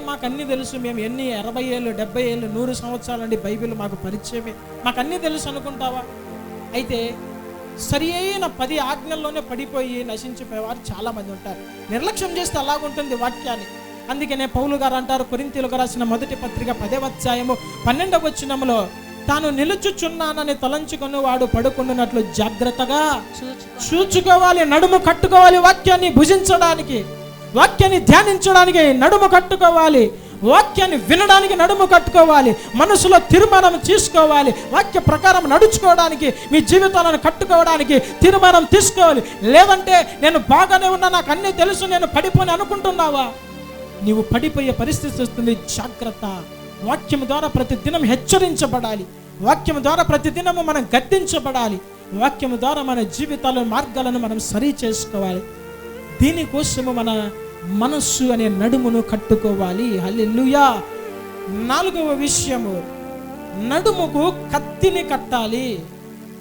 మాకు అన్నీ తెలుసు, మేము ఎన్ని 60 ఏళ్ళు 70 ఏళ్ళు 100 సంవత్సరాలు అండి బైబిల్ మాకు పరిచయమే, మాకు అన్నీ తెలుసు అనుకుంటావా? అయితే సరి అయిన 10 ఆజ్ఞల్లోనే పడిపోయి నశించిపోయేవారు చాలామంది ఉంటారు. నిర్లక్ష్యం చేస్తే అలాగుంటుంది వాక్యాన్ని. అందుకనే పౌలు గారు అంటారు, కొరింథీయులకు రాసిన మొదటి పత్రిక 10వ అధ్యాయము 12వ వచనములో, తాను నిలుచుచున్నానని తలంచుకొని వాడు పడుకుంటున్నట్లు జాగ్రత్తగా చూచుకోవాలి. నడుము కట్టుకోవాలి. వాక్యాన్ని భుజించడానికి, వాక్యాన్ని ధ్యానించడానికి నడుము కట్టుకోవాలి. వాక్యాన్ని వినడానికి నడుము కట్టుకోవాలి. మనసులో తీర్మానం తీసుకోవాలి. వాక్య ప్రకారం నడుచుకోవడానికి, మీ జీవితాలను కట్టుకోవడానికి తీర్మానం తీసుకోవాలి. లేదంటే నేను బాగానే ఉన్నా, నాకు అన్నీ తెలుసు, నేను పడిపోని అనుకుంటున్నావా? నీవు పడిపోయే పరిస్థితి వస్తుంది. జాగ్రత్త. వాక్యం ద్వారా ప్రతి దినం హెచ్చరించబడాలి. వాక్యం ద్వారా ప్రతి దినము మనం గద్దించబడాలి. వాక్యం ద్వారా మన జీవితాల మార్గాలను మనం సరి చేసుకోవాలి. దీనికోసము మన మనస్సు అనే నడుమును కట్టుకోవాలి. హల్లెలూయా. 4వ విషయము, నడుముకు కత్తిని కట్టాలి.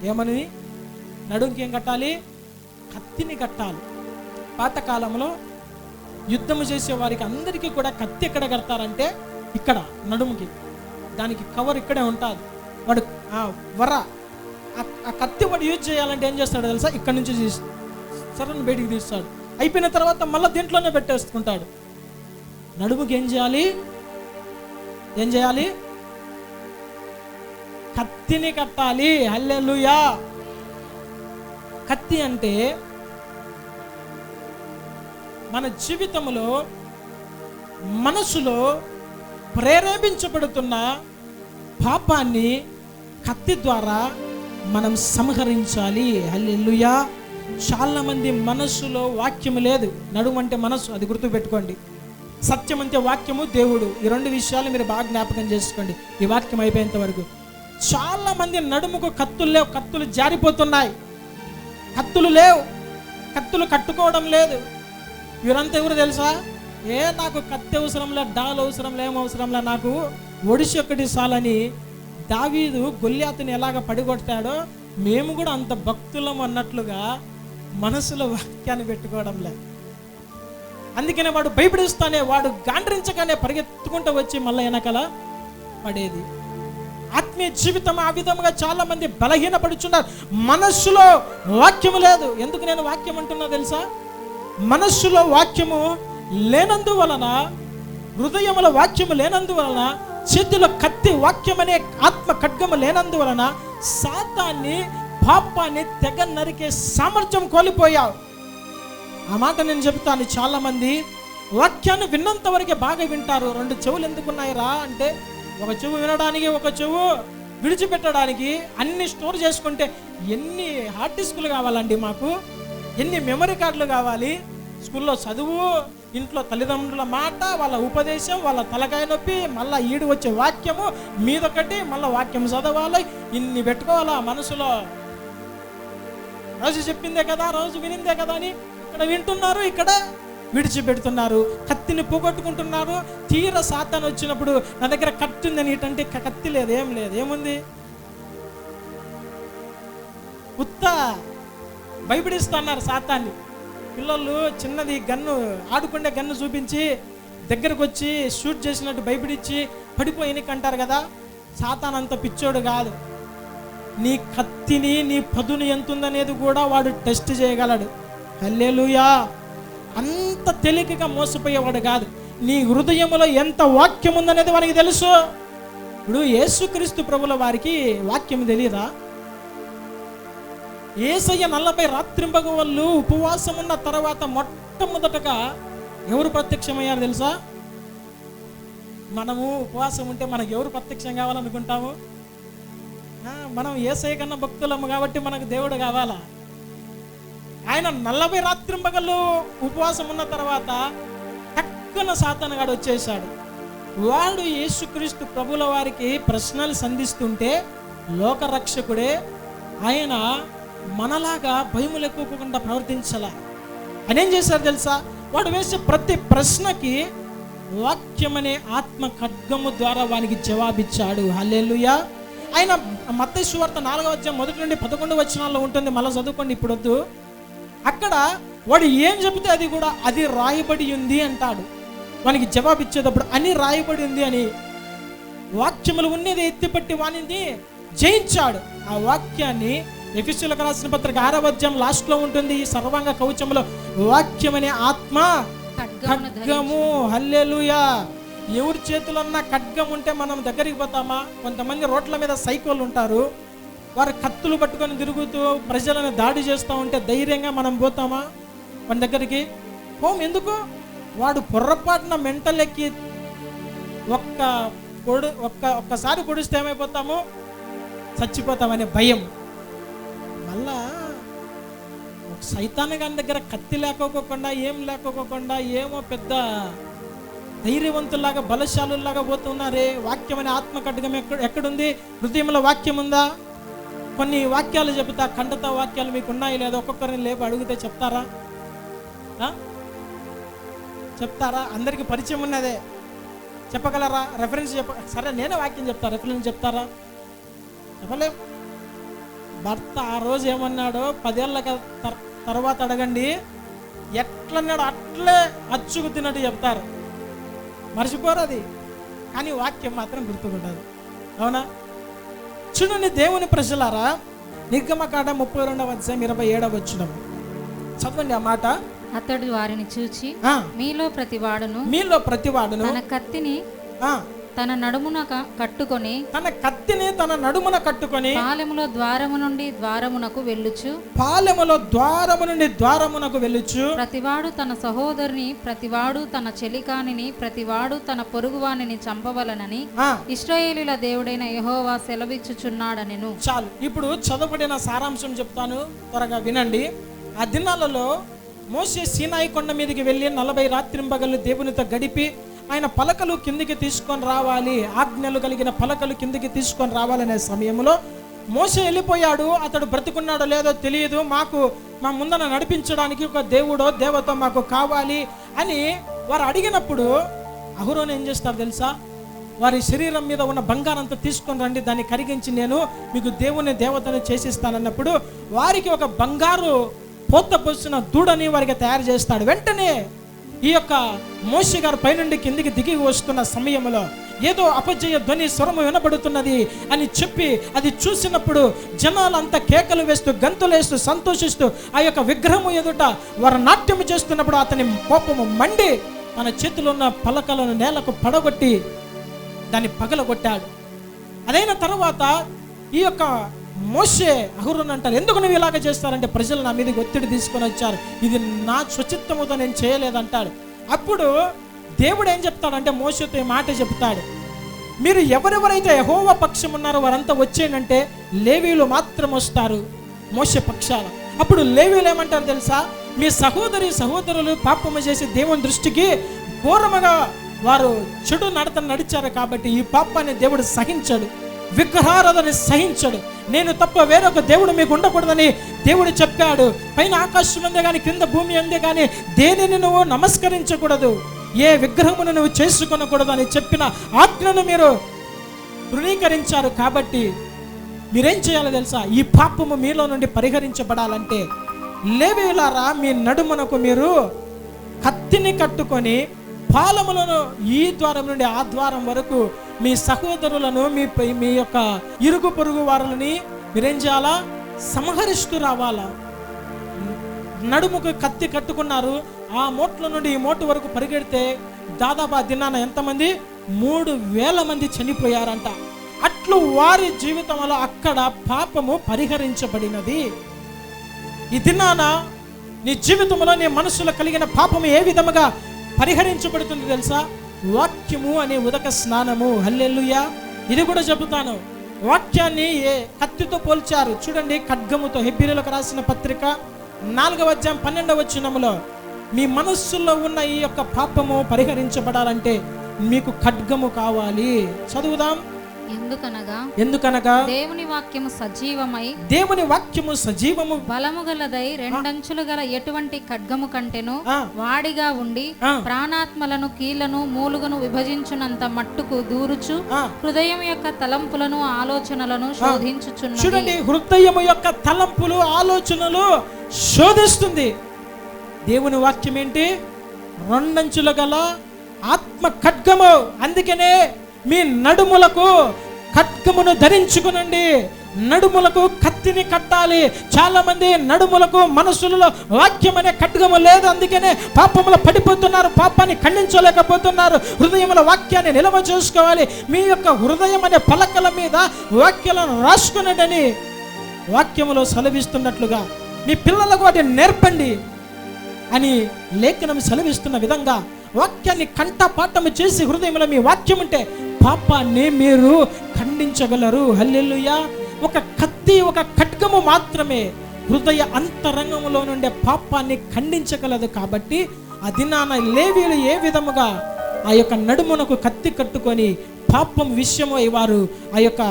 ఏమని? నడుముకి ఏం కట్టాలి? కత్తిని కట్టాలి. పాతకాలంలో యుద్ధము చేసే వారికి అందరికీ కూడా కత్తి ఎక్కడ కడతారంటే ఇక్కడ నడుముకి. దానికి కవర్ ఇక్కడే ఉంటుంది. వాడు వర ఆ కత్తి వాడు యూజ్ చేయాలంటే ఏం చేస్తాడు తెలుసా? ఇక్కడ నుంచి సరని బయటికి తీస్తాడు. అయిపోయిన తర్వాత మళ్ళీ దీంట్లోనే పెట్టేసుకుంటాడు. నడుముకి ఏం చేయాలి? ఏం చేయాలి? కత్తిని కట్టాలి. హల్లెలూయా. కత్తి అంటే మన జీవితంలో మనసులో ప్రేరేపించబడుతున్న పాపాన్ని కత్తి ద్వారా మనం సంహరించాలి. హల్లెలూయా. చాలా మంది మనస్సులో వాక్యము లేదు. నడుము అంటే మనస్సు, అది గుర్తుపెట్టుకోండి. సత్యం అంటే వాక్యము, దేవుడు. ఈ 2 విషయాలు మీరు బాగా జ్ఞాపకం చేసుకోండి ఈ వాక్యం అయిపోయేంత వరకు. చాలా మంది నడుముకు కత్తులు లేవు, కత్తులు జారిపోతున్నాయి. కత్తులు లేవు, కత్తులు కట్టుకోవడం లేదు. వీరంతా ఎవరు తెలుసా? నాకు కత్తి అవసరంలే, డాల్ అవసరంలే, ఏం అవసరంలే, నాకు ఒడిసి ఒక్కటి చాలని దావీదు గొల్యాతుని ఎలాగ పడిగొట్టాడో మేము కూడా అంత భక్తులం అన్నట్లుగా మనసులో వాక్యాన్ని పెట్టుకోవడం లేదు. అందుకనే వాడు భయపడిస్తానే, వాడు గాండ్రించగానే పరిగెత్తుకుంటూ వచ్చి మళ్ళీ వెనకాల పడేది. ఆత్మీయ జీవితం ఆ విధంగా చాలా మంది బలహీనపడుచున్నారు. మనస్సులో వాక్యము లేదు. ఎందుకు నేను వాక్యం అంటున్నా తెలుసా? మనస్సులో వాక్యము లేనందువలన, హృదయములో వాక్యము లేనందువలన, చేతిలో కత్తి వాక్యం అనే ఆత్మ ఖడ్గము లేనందువలన సాతాన్ని, పాపాన్ని తెగ నరికే సామర్థ్యం కోల్పోయావు. ఆ మాట నేను చెప్తాను. చాలా మంది వాక్యాన్ని విన్నంత వరకే బాగా వింటారు. 2 చెవులు ఎందుకున్నాయి రా అంటే, ఒక చెవు వినడానికి, ఒక చెవు విడిచిపెట్టడానికి. అన్ని స్టోర్ చేసుకుంటే ఎన్ని హార్డ్ డిస్కులు కావాలండి మాకు? ఎన్ని మెమరీ కార్డులు కావాలి? స్కూల్లో చదువు, ఇంట్లో తల్లిదండ్రుల మాట, వాళ్ళ ఉపదేశం, వాళ్ళ తలకాయ నొప్పి, మళ్ళీ ఈడు వచ్చే వాక్యము మీదొకటి, మళ్ళీ వాక్యం చదవాలి, ఇన్ని పెట్టుకోవాలా మనసులో. రోజు చెప్పిందే కదా, రోజు వినిందే కదా అని ఇక్కడ వింటున్నారు, ఇక్కడ విడిచిపెడుతున్నారు. కత్తిని పోగొట్టుకుంటున్నారు. తీర సాతాను వచ్చినప్పుడు నా దగ్గర కత్తి ఉందని ఇటంటే కత్తి లేదు, ఏం లేదు. ఏముంది? ఉత్త భయపడిస్తున్నారు సాతాన్ని. పిల్లలు చిన్నది గన్ను, ఆడుకుండే గన్ను చూపించి దగ్గరకు వచ్చి షూట్ చేసినట్టు భయపడిచ్చి పడిపోయినకి అంటారు కదా. సాతాన్ అంత పిచ్చోడు కాదు. నీ కత్తిని, నీ పదును ఎంత ఉందనేది కూడా వాడు టెస్ట్ చేయగలడు. హల్లెలూయా. అంత తేలికగా మోసపోయేవాడు కాదు. నీ హృదయంలో ఎంత వాక్యం ఉందనేది వానికి తెలుసు. ఇప్పుడు యేసుక్రీస్తు ప్రభుల వారికి వాక్యం తెలియదా? యేసయ్య 40 రాత్రింబగళ్ళు ఉపవాసం ఉన్న తర్వాత మొట్టమొదటగా ఎవరు ప్రత్యక్షమయ్యారు తెలుసా? మనము ఉపవాసం ఉంటే మనకు ఎవరు ప్రత్యక్షం కావాలనుకుంటాము? మనం యేసయ్య కన్నా భక్తులము కాబట్టి మనకు దేవుడు కావాలా? ఆయన 40 రాత్రింబగళ్ళు ఉపవాసం ఉన్న తర్వాత టక్కున సాతానుగాడు వచ్చేసాడు. వాడు యేసుక్రీస్తు ప్రభుల వారికి ప్రశ్నలు సంధిస్తుంటే లోకరక్షకుడే ఆయన మనలాగా భయము లేకోకుండా ప్రవర్తించాల. ఆయన ఏం చేశారు తెలుసా? వాడు వేసే ప్రతి ప్రశ్నకి వాక్యం అనే ఆత్మ ఖడ్గము ద్వారా వానికి జవాబిచ్చాడు. హల్లెలూయా. ఆయన మత్తయి సువార్త 4వ అధ్యాయం 1 నుండి 11 వచనాల్లో ఉంటుంది, మళ్ళీ చదువుకోండి, ఇప్పుడు వద్దు. అక్కడ వాడు ఏం చెబితే అది కూడా అది రాయబడి ఉంది అంటాడు. వానికి జవాబిచ్చేటప్పుడు అని రాయబడి ఉంది అని వాక్యములు ఉన్నది ఎత్తిపట్టి వానిని జయించాడు. ఆ వాక్యాన్ని ఎఫెసీయులకు రాసిన పత్రిక 6వ అధ్యాయం లాస్ట్లో ఉంటుంది. ఈ సర్వాంగ కవచంలో వాక్యం అనే ఆత్మ ఖడ్గము. హల్లెలూయా. ఎవరి చేతిలో ఉన్న ఖడ్గం ఉంటే మనం దగ్గరికి పోతామా? కొంతమంది రోడ్ల మీద సైకోలు ఉంటారు, వారు కత్తులు పట్టుకొని తిరుగుతూ ప్రజలను దాడి చేస్తూ ఉంటే ధైర్యంగా మనం పోతామా మన దగ్గరికి? ఎందుకు? వాడు పొర్రపాటున మెంటలెక్కి ఒక్కసారి పొడిస్తే ఏమైపోతాము? చచ్చిపోతామనే భయం. మళ్ళా సైతాన్ గారి దగ్గర కత్తి లేకపోకుండా ఏం లేకపోకుండా ఏమో పెద్ద ధైర్యవంతుల్లాగా బలశాలుల్లాగా పోతున్నారే. వాక్యం అనే ఆత్మ ఖడ్గం ఎక్కడుంది? హృదయంలో వాక్యం ఉందా? కొన్ని వాక్యాలు చెబుతా, ఖండత వాక్యాలు మీకు ఉన్నాయి లేదా? ఒక్కొక్కరిని లేపు అడిగితే చెప్తారా? చెప్తారా? అందరికి పరిచయం ఉన్నదే, చెప్పగలరా? రెఫరెన్స్ సరే నేనే వాక్యం చెప్తా, రెఫరెన్స్ చెప్తారా? చెప్పలేం. భర్త ఆ రోజు ఏమన్నాడో 10 ఏళ్ళ తర్వాత అడగండి, ఎట్లన్నాడు అట్లే అచ్చుకుతినట్టు చెప్తారు, మర్చిపోరు అది. కానీ వాక్యం మాత్రం గుర్తుకుంటుంది. అవునా? చూడండి దేవుని ప్రజలారా, నిర్గమకాండ 32వ అధ్యాయం 27వ వచనం చదవండి ఆ మాట. అతడు వారిని చూచి మీలో ప్రతివాడును తన కత్తిని తన నడుమున కట్టుకొని పాలెములో ద్వారము నుండి ద్వారమునకు వెళ్ళుచు ప్రతివాడు తన సహోదరుని, ప్రతివాడు తన చెలికానిని, ప్రతివాడు తన పొరుగువానిని చంపవలనని ఇశ్రాయేలీయుల దేవుడైన యెహోవా సెలవిచ్చుచున్నాడనెను. చాలు. ఇప్పుడు చదవబడిన సారాంశం చెప్తాను, త్వరగా వినండి. ఆ దినాలలో మోషే సీనాయి కొండ మీదకి వెళ్ళి 40 రాత్రింబగళ్ళు దేవునితో గడిపి ఆయన పలకలు కిందికి తీసుకొని రావాలి, ఆజ్ఞలు కలిగిన పలకలు కిందికి తీసుకొని రావాలనే సమయంలో మోషే వెళ్ళిపోయాడు. అతడు బ్రతికున్నాడో లేదో తెలియదు. మా ముందర నడిపించడానికి ఒక దేవుడో దేవతో మాకు కావాలి అని వారు అడిగినప్పుడు అహరోను ఏం చేస్తారు తెలుసా? వారి శరీరం మీద ఉన్న బంగారంతో తీసుకొని రండి, దాన్ని కరిగించి నేను మీకు దేవుని దేవతను చేసిస్తానన్నప్పుడు వారికి ఒక బంగారు పోత పోసిన దూడని వారికి తయారు చేస్తాడు. వెంటనే ఈ యొక్క మోషే గారు పైనుండి కిందికి దిగి వస్తున్న సమయంలో ఏదో అపజయ ధ్వని స్వరము వినబడుతున్నది అని చెప్పి అది చూసినప్పుడు జనాలంతా కేకలు వేస్తూ గంతులు వేస్తూ సంతోషిస్తూ ఆ యొక్క విగ్రహము ఎదుట వారు నాట్యము చేస్తున్నప్పుడు అతని కోపము మండి తన చేతిలో ఉన్న పలకలను నేలకు పడగొట్టి దాన్ని పగలగొట్టాడు. అదైన తర్వాత ఈ యొక్క మోషే అహరోను అంటారు, ఎందుకు నువ్వు ఇలాగ చేస్తారంటే ప్రజలు నా మీదకి ఒత్తిడి తీసుకొని వచ్చారు, ఇది నా స్వచిత్తముతో నేను చేయలేదంటాడు. అప్పుడు దేవుడు ఏం చెప్తాడంటే మోషేతో ఈ మాట చెప్తాడు, మీరు ఎవరెవరైతే యెహోవా పక్షం ఉన్నారో వారంతా వచ్చేయంటే లేవీయులు మాత్రం వస్తారు మోషే పక్షాల. అప్పుడు లేవీయులు ఏమంటారు తెలుసా? మీ సహోదరులు పాపము చేసి దేవుని దృష్టికి ఘోరముగా వారు చెడు నడిచారు కాబట్టి ఈ పాపాన్ని దేవుడు సహించాడు, విగ్రహారాధన సహించడు. నేను తప్ప వేరొక దేవుడు మీకు ఉండకూడదని దేవుడు చెప్పాడు. పైన ఆకాశం అందే కానీ కింద భూమి అందే కానీ దేనిని నువ్వు నమస్కరించకూడదు, ఏ విగ్రహమును నువ్వు చేసుకొనకూడదు అని చెప్పిన ఆజ్ఞను మీరు తృణీకరించారు. కాబట్టి మీరేం చేయాలో తెలుసా? ఈ పాపము మీలో నుండి పరిహరించబడాలంటే లేవీయులారా మీ నడుమునకు మీరు కత్తిని కట్టుకొని పాలములను ఈ ద్వారం నుండి ఆ ద్వారం వరకు మీ సహోదరులను మీ యొక్క ఇరుగు పొరుగు వారులని మీరేం చేయాలా? సంహరిస్తూ రావాలా. నడుముకు కత్తి కట్టుకున్నారు, ఆ మోట్ల నుండి ఈ మోటు వరకు పరిగెడితే దాదాపు ఆ దినాన ఎంతమంది? 3000 మంది చనిపోయారంట. అట్లు వారి జీవితంలో అక్కడ పాపము పరిహరించబడినది. ఈ దినాన నీ జీవితంలో నీ మనసులో కలిగిన పాపము ఏ విధముగా పరిహరించబడుతుంది తెలుసా? వాక్యము అనే ఉదక స్నానము. హల్లెలూయా. ఇది కూడా చెబుతాను. వాక్యాన్ని కత్తితో పోల్చారు చూడండి, ఖడ్గముతో. హెబ్రీయులకు రాసిన పత్రిక 4వ అధ్యాయం 12వ వచనములో మీ మనస్సులో ఉన్న ఈ యొక్క పాపము పరిహరించబడాలంటే మీకు ఖడ్గము కావాలి. చదువుదాం. ఎందుకనగా దేవుని వాక్యము సజీవమై, దేవుని వాక్యము సజీవము, బలము గలదై, రెండంచులు గల ఎటువంటి ఖడ్గము కంటెను వాడిగా ఉండి ప్రాణాత్మలను కీళ్లను మూలుగను విభజించునంత మట్టుకు దూరుచు హృదయం యొక్క తలంపులను ఆలోచనలను శోధించుచున్నది. చూడండి, హృదయం యొక్క తలంపులు ఆలోచనలు శోధిస్తుంది. దేవుని వాక్యం ఏంటి? రెండంచులు గల ఆత్మ ఖడ్గము. అందుకనే మీ నడుములకు ఖడ్గమును ధరించుకునండి. నడుములకు కత్తిని కట్టాలి. చాలా మంది నడుములకు మనసులలో వాక్యం అనే ఖడ్గము లేదు. అందుకనే పాపములో పడిపోతున్నారు, పాపాన్ని ఖండించలేకపోతున్నారు. హృదయముల వాక్యాన్ని నిల్వ చేసుకోవాలి. మీ యొక్క హృదయం అనే పలకల మీద వాక్యాలను రాసుకునండి. వాక్యములో సెలవిస్తున్నట్లుగా మీ పిల్లలకు వాటిని నేర్పండి అని లేఖనం సెలవిస్తున్న విధంగా వాక్యాన్ని కంఠపాఠము చేసి హృదయంలో మీ వాక్యం ఉంటే పాపాన్ని మీరు ఖండించగలరు. హల్లెలూయా. ఒక కత్తి, ఒక ఖడ్గము మాత్రమే హృదయ అంతరంగంలో నుండే పాపాన్ని ఖండించగలదు. కాబట్టి ఆ దినాన లేవీయులు ఏ విధముగా ఆ యొక్క నడుమునకు కత్తి కట్టుకొని పాపం విషయమై వారు ఆ యొక్క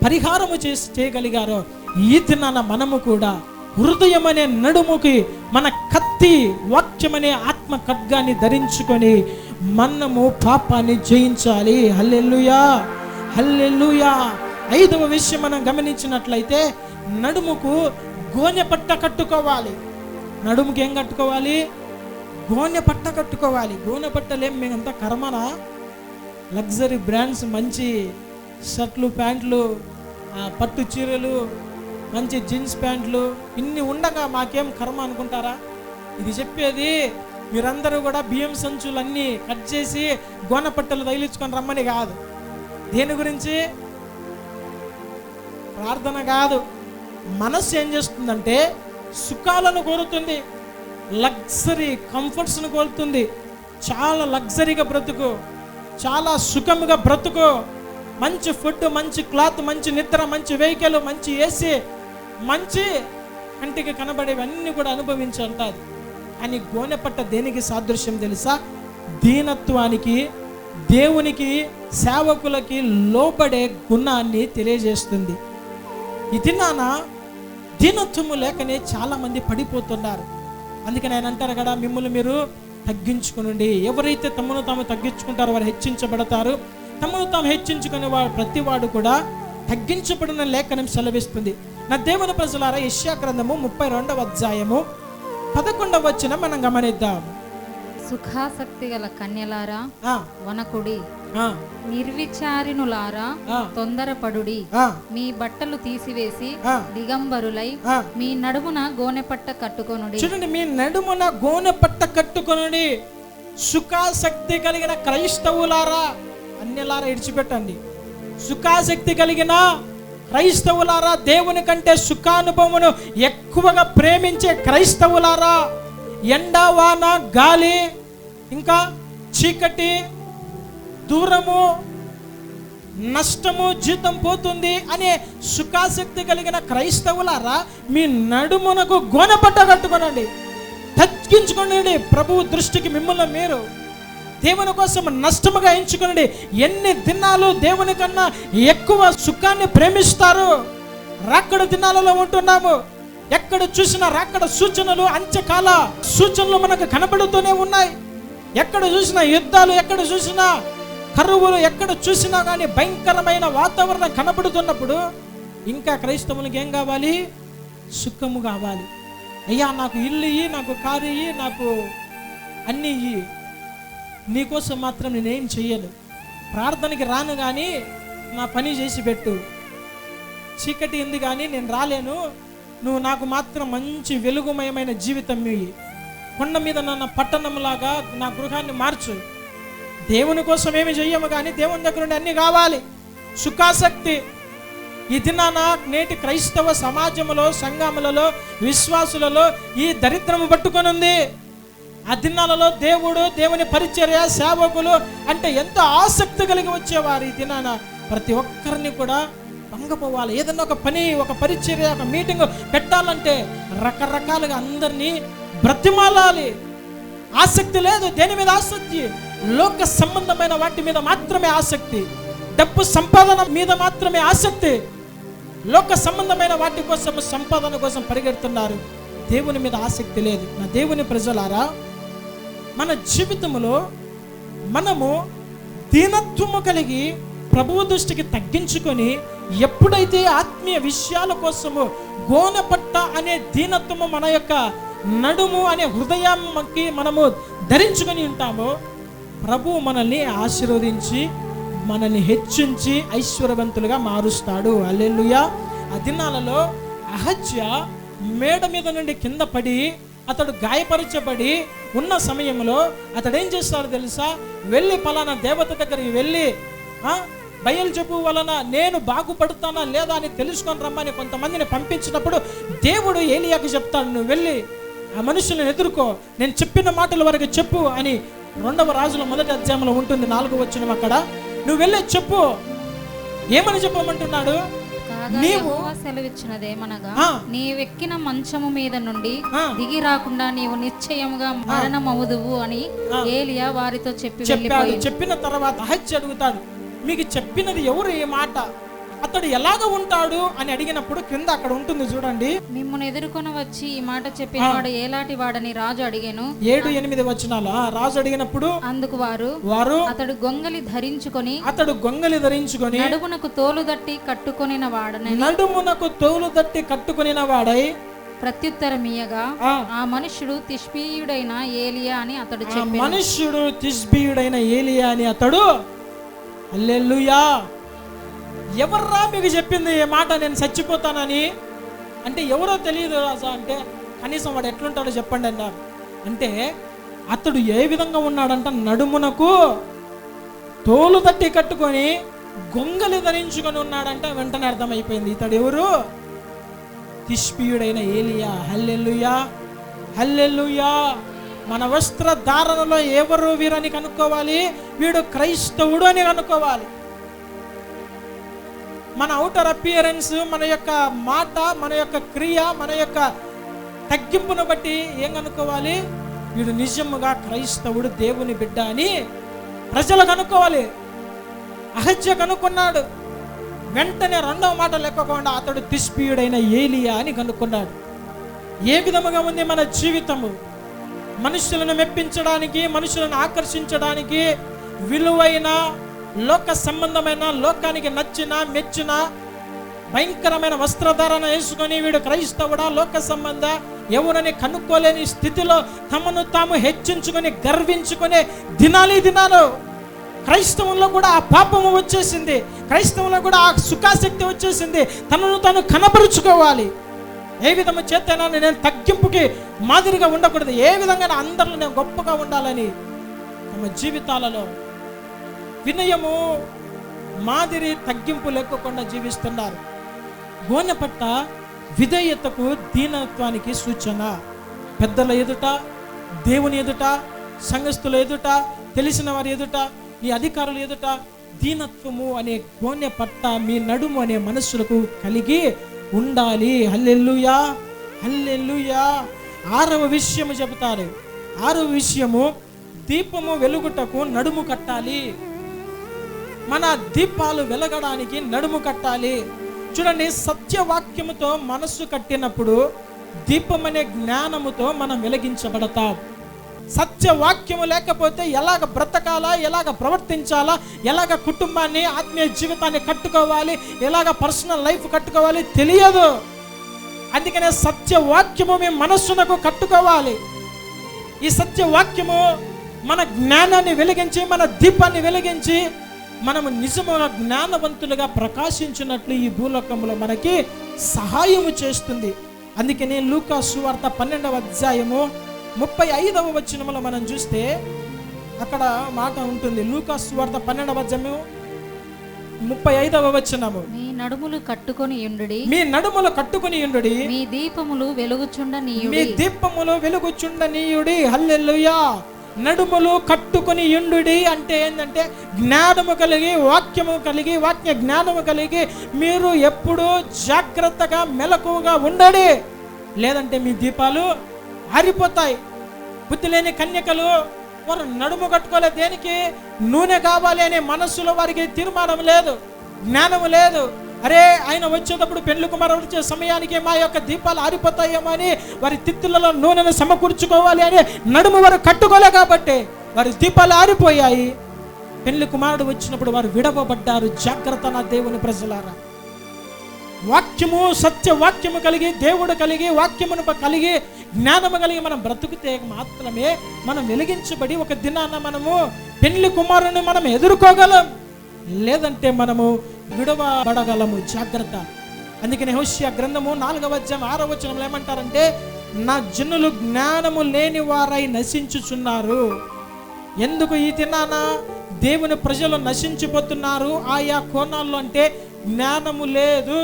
పరిహారము చేయగలిగారో, ఈ దినాన మనము కూడా హృదయం అనే నడుముకి మన కత్తి వాక్యం అనే ఆత్మ ఖడ్గాన్ని ధరించుకొని మనము పాపాన్ని జయించాలి. హల్లెలూయా, హల్లెలూయా. 5వ విషయం మనం గమనించినట్లయితే నడుముకు గోనె పట్ట కట్టుకోవాలి. నడుముకి ఏం కట్టుకోవాలి? గోనె పట్ట కట్టుకోవాలి. గోనె పట్టలేం మేమంతా కర్మనా? లగ్జరీ బ్రాండ్స్, మంచి షర్ట్లు, ప్యాంట్లు, పట్టు చీరలు, మంచి జీన్స్ ప్యాంట్లు ఇన్ని ఉండగా మాకేం కర్మ అనుకుంటారా? ఇది చెప్పేది మీరందరూ కూడా బియ్యం సంచులన్నీ కట్ చేసి గోనె పట్టలు తగిలించుకొని రమ్మని కాదు. దేని గురించి? ప్రార్థన కాదు. మనస్సు ఏం చేస్తుందంటే సుఖాలను కోరుతుంది, లగ్జరీ కంఫర్ట్స్ను కోరుతుంది. చాలా లగ్జరీగా బ్రతుకు, చాలా సుఖముగా బ్రతుకు, మంచి ఫుడ్, మంచి క్లాత్, మంచి నిద్ర, మంచి వెహికల్, మంచి ఏసీ, మంచి కంటికి కనబడేవన్నీ కూడా అనుభవించుంటుంది. అని గోనె పట్ట దేనికి సాదృశ్యం తెలుసా? దీనత్వానికి, దేవునికి, సేవకులకి లోబడే గుణాన్ని తెలియజేస్తుంది. ఇది నాన్న దీనత్వము లేకనే చాలా మంది పడిపోతున్నారు. అందుకని ఆయన అంటారు కదా, మిమ్మల్ని మీరు తగ్గించుకునండి. ఎవరైతే తమను తాము తగ్గించుకుంటారో వారు హెచ్చించబడతారు. తమను తాము హెచ్చించుకునే వాడు ప్రతివాడు కూడా తగ్గించబడిన లేఖనం సెలవిస్తుంది. నా దేవుని ప్రజలారా, యెషయా గ్రంథము 32వ అధ్యాయము 11వ వచనం మనం గమనిద్దాం. సుఖాసక్తి గల కన్యలారా వనకుడి, నిర్విచారిణులారా తొందరపడుడి. మీ బట్టలు తీసివేసి దిగంబరులై మీ నడుమున గోనెపట్ట కట్టుకొనుడి. చూడండి, మీ నడుమున గోనెపట్ట కట్టుకొనుడి. సుఖాసక్తి కలిగిన క్రైస్తవులారా, అన్యలారా ఇడిచిపెట్టండి. సుఖాసక్తి కలిగిన క్రైస్తవులారా, దేవుని కంటే సుఖానుభవమును ఎక్కువగా ప్రేమించే క్రైస్తవులారా, ఎండ, వాన, గాలి, ఇంకా చీకటి, దూరము, నష్టము, జీతం పోతుంది అనే సుఖాసక్తి కలిగిన క్రైస్తవులారా, మీ నడుమునకు గోనెపట్ట కట్టుకోనండి, తగ్గించుకోండి. ప్రభువు దృష్టికి మిమ్మల్ని మీరు దేవుని కోసం నష్టముగా ఎంచుకోండి. ఎన్ని దినాలు దేవుని కన్నా ఎక్కువ సుఖాన్ని ప్రేమిస్తారు? రాకడ దినాలలో ఉంటున్నాము. ఎక్కడ చూసినా రాకడ సూచనలు, అంత్యకాల సూచనలు మనకు కనబడుతూనే ఉన్నాయి. ఎక్కడ చూసినా యుద్ధాలు, ఎక్కడ చూసినా కరువులు, ఎక్కడ చూసినా కానీ భయంకరమైన వాతావరణం కనబడుతున్నప్పుడు ఇంకా క్రైస్తవులకు ఏం కావాలి? సుఖము కావాలి. అయ్యా నాకు ఇల్లు ఇయ్యి, నాకు కారు ఇయ్యి, నాకు అన్నీ ఇయ్యి, నీకోసం మాత్రం నేనేం చెయ్యను. ప్రార్థనకి రాను కానీ నా పని చేసి పెట్టు. చీకటి ఉంది కానీ నేను రాలేను, నువ్వు నాకు మాత్రం మంచి వెలుగుమయమైన జీవితం ఇయ్యి. కొండ మీద నన్న పట్టణంలాగా నా గృహాన్ని మార్చు. దేవుని కోసం ఏమి చెయ్యము కానీ దేవుని దగ్గర నుండి అన్నీ కావాలి. సుఖాసక్తి ఈ దినాన నేటి క్రైస్తవ సమాజంలో, సంఘములలో, విశ్వాసులలో ఈ దరిద్రము పట్టుకొని ఉంది. ఆ దినాలలో దేవుడు, దేవుని పరిచర్య, సేవకులు అంటే ఎంతో ఆసక్తి కలిగి వచ్చేవారు. ఈ దినాన ప్రతి ఒక్కరిని కూడా భంగపోవాలి. ఏదన్నా ఒక పని, ఒక పరిచర్య, ఒక మీటింగ్ పెట్టాలంటే రకరకాలుగా అందరినీ బ్రతిమాలాలి. ఆసక్తి లేదు. దేని మీద ఆసక్తి? లోక సంబంధమైన వాటి మీద మాత్రమే ఆసక్తి, డబ్బు సంపాదన మీద మాత్రమే ఆసక్తి. లోక సంబంధమైన వాటి కోసం, సంపాదన కోసం పరిగెడుతున్నారు. దేవుని మీద ఆసక్తి లేదు. నా దేవుని ప్రజలారా, మన జీవితంలో మనము దీనత్వము కలిగి ప్రభువు దృష్టికి తగ్గించుకొని, ఎప్పుడైతే ఆత్మీయ విషయాల కోసము గోనెపట్ట అనే దీనత్వము మన యొక్క నడుము అనే హృదయానికి మనము ధరించుకొని ఉంటామో, ప్రభువు మనల్ని ఆశీర్వదించి మనల్ని హెచ్చించి ఐశ్వర్యవంతులుగా మారుస్తాడు. హల్లెలూయా. ఆ దినాలలో అహజ్య మేడ మీద నుండి కింద పడి అతడు గాయపరచబడి ఉన్న సమయంలో అతడు ఏం చేస్తాడో తెలుసా? వెళ్ళి పలానా దేవత దగ్గరికి వెళ్ళి బయల్జెబు వలన నేను బాగుపడతానా లేదా అని తెలుసుకొని రమ్మని కొంతమందిని పంపించినప్పుడు దేవుడు ఏలియాకి చెప్తాడు, నువ్వు వెళ్ళి ఆ మనుషులను ఎదుర్కో, నేను చెప్పిన మాటల వరకు చెప్పు అని 2వ రాజుల 1వ అధ్యాయంలో ఉంటుంది, 4వ వచనం. అక్కడ నువ్వు వెళ్ళి చెప్పు. ఏమని చెప్పమంటున్నాడు? నీవు సెలవిచ్చినదేమనగా, నీవెక్కిన మంచము మీద నుండి దిగి రాకుండా నీవు నిశ్చయముగా మరణమవుదువు అని ఏలియా వారితో చెప్పాడు. చెప్పిన తర్వాత అహజ్య అడుగుతాడు, మీకు చెప్పినది ఎవరు ఈ మాట? అతడు ఎలాగ ఉంటాడు అని అడిగినప్పుడు క్రింద అక్కడ ఉంటుంది చూడండి, మిమ్మల్ని ఎదుర్కొని వచ్చి ఈ మాట చెప్పినవాడు ఏలాంటి వాడని రాజు అడిగాను. 7-8 వచనాలు. రాజు అడిగినప్పుడు అందుకు వారు అతడు గొంగలి ధరించుకొని నడుమునకు తోలుదట్టి కట్టుకొనిన వాడై ప్రత్యుత్తరమియగా, ఆ మనుష్యుడు తిష్బీయుడైన ఏలియా అని అతడు చెప్పాడు. మనుష్యుడు తిష్బీయుడైన ఏలియా అని అతడు. హల్లెలూయా. ఎవర్రా మీకు చెప్పింది ఈ మాట నేను చచ్చిపోతానని? అంటే ఎవరో తెలియదు రాజా అంటే, కనీసం వాడు ఎట్లుంటాడో చెప్పండి అన్నారు. అంటే అతడు ఏ విధంగా ఉన్నాడంట? నడుమునకు తోలు తట్టి కట్టుకొని గొంగలి ధరించుకొని ఉన్నాడంట. వెంటనే అర్థమైపోయింది ఇతడు ఎవరు? తిష్బీయుడైన ఏలియా. హల్లెలూయా, హల్లెలూయా. మన వస్త్రధారణలో ఎవరు వీరని కనుక్కోవాలి? వీడు క్రైస్తవుడు అని కనుక్కోవాలి. మన అవుటర్ అపియరెన్స్, మన యొక్క మాట, మన యొక్క క్రియ, మన యొక్క తగ్గింపును బట్టి ఏం కనుక్కోవాలి? వీడు నిజముగా క్రైస్తవుడు, దేవుని బిడ్డ అని ప్రజలు కనుక్కోవాలి. అహజ్య కనుక్కున్నాడు. వెంటనే 2వ మాట లేకుండా అతడు తిష్బీయుడైన ఏలియా అని కనుక్కున్నాడు. ఏ విధముగా ఉంది మన జీవితము? మనుషులను మెప్పించడానికి, మనుషులను ఆకర్షించడానికి విలువైన లోక సంబంధమైన, లోకానికి నచ్చిన మెచ్చిన భయంకరమైన వస్త్రధారణ వేసుకొని వీడు క్రైస్తవుడా, లోక సంబంధ ఎవరని కనుక్కోలేని స్థితిలో తమను తాము హెచ్చించుకొని గర్వించుకునే దినాలు. క్రైస్తవంలో కూడా ఆ పాపము వచ్చేసింది. క్రైస్తవంలో కూడా ఆ సుఖాసక్తి వచ్చేసింది. తనను తాను కనపరుచుకోవాలి. ఏ విధము చేతైనా నేను తగ్గింపుకి మాదిరిగా ఉండకూడదు. ఏ విధంగా అందరిలో నేను గొప్పగా ఉండాలని తమ జీవితాలలో వినయము, మాదిరి, తగ్గింపు లేకుండా జీవిస్తున్నారు. గోనెపట్ట విధేయతకు, దీనత్వానికి సూచన. పెద్దల ఎదుట, దేవుని ఎదుట, సంఘస్థుల ఎదుట, తెలిసిన వారి ఎదుట, ఈ అధికారుల ఎదుట దీనత్వము అనే గోనెపట్ట మీ నడుము అనే మనస్సులకు కలిగి ఉండాలి. హల్లెలూయా, హల్లెలూయా. 6వ విషయము చెబుతారు. 6వ విషయము, దీపము వెలుగుటకు నడుము కట్టాలి. మన దీపాలు వెలగడానికి నడుము కట్టాలి. చూడండి, సత్యవాక్యముతో మనస్సు కట్టినప్పుడు దీపం అనే జ్ఞానముతో మనం వెలిగించబడతాం. సత్యవాక్యము లేకపోతే ఎలాగ బ్రతకాలా, ఎలాగ ప్రవర్తించాలా, ఎలాగ కుటుంబాన్ని, ఆత్మీయ జీవితాన్ని కట్టుకోవాలి, ఎలాగ పర్సనల్ లైఫ్ కట్టుకోవాలి తెలియదు. అందుకనే సత్యవాక్యము మీ మనస్సునకు కట్టుకోవాలి. ఈ సత్యవాక్యము మన జ్ఞానాన్ని వెలిగించి, మన దీపాన్ని వెలిగించి మనము నిజముగా జ్ఞానవంతులుగా ప్రకాశించినట్లు ఈ భూలోకంలో మనకి సహాయము చేస్తుంది. అందుకనే లూకా సువార్త 12వ అధ్యాయము 35వ వచనములో మనం చూస్తే అక్కడ మాట ఉంటుంది. లూకా సువార్త 12వ అధ్యాయము 35వ వచనము, మీ నడుములు కట్టుకొని యుండుడి, మీ దీపములు వెలుగుచుండనీయుడి. హల్లెలూయా. నడుములు కట్టుకొని యుండుడి అంటే ఏంటంటే జ్ఞానము కలిగి, వాక్యము కలిగి, వాక్య జ్ఞానము కలిగి మీరు ఎప్పుడూ జాగ్రత్తగా మెలకువగా ఉండడి. లేదంటే మీ దీపాలు ఆరిపోతాయి. బుద్ధి లేని కన్యకలు వారు నడుము కట్టుకోలే. దేనికి? నూనె కావాలి అనే మనస్సులో వారికి తీర్మానం లేదు, జ్ఞానము లేదు. అరే ఆయన వచ్చేటప్పుడు పెళ్లి కుమారుడు వచ్చే సమయానికి మా యొక్క దీపాలు ఆరిపోతాయేమో అని వారి తిత్తులలో నూనెను సమకూర్చుకోవాలి అని నడుము వారు కట్టుకోలే కాబట్టి వారి దీపాలు ఆరిపోయాయి. పెళ్లి కుమారుడు వచ్చినప్పుడు వారు విడవబడ్డారు. జాగ్రత్త నా దేవుని ప్రజలారా. వాక్యము, సత్య వాక్యము కలిగి, దేవుడు కలిగి, వాక్యమును కలిగి, జ్ఞానము కలిగి మనం బ్రతుకుతే మాత్రమే మనం వెలిగించబడి ఒక దినాన మనము పెళ్లి కుమారుని మనం ఎదుర్కోగలం, లేదంటే మనము విడవబడగలము. జాగ్రత్త. అందుకని హోషేయ గ్రంథము 4వ అధ్యాయం 6వ వచనంలో ఏమంటారంటే, నా జనులు జ్ఞానము లేని వారై నశించుచున్నారు. ఎందుకు ఈ దినాన దేవుని ప్రజలు నశించిపోతున్నారు ఆయా కోణాల్లో అంటే జ్ఞానము లేదు.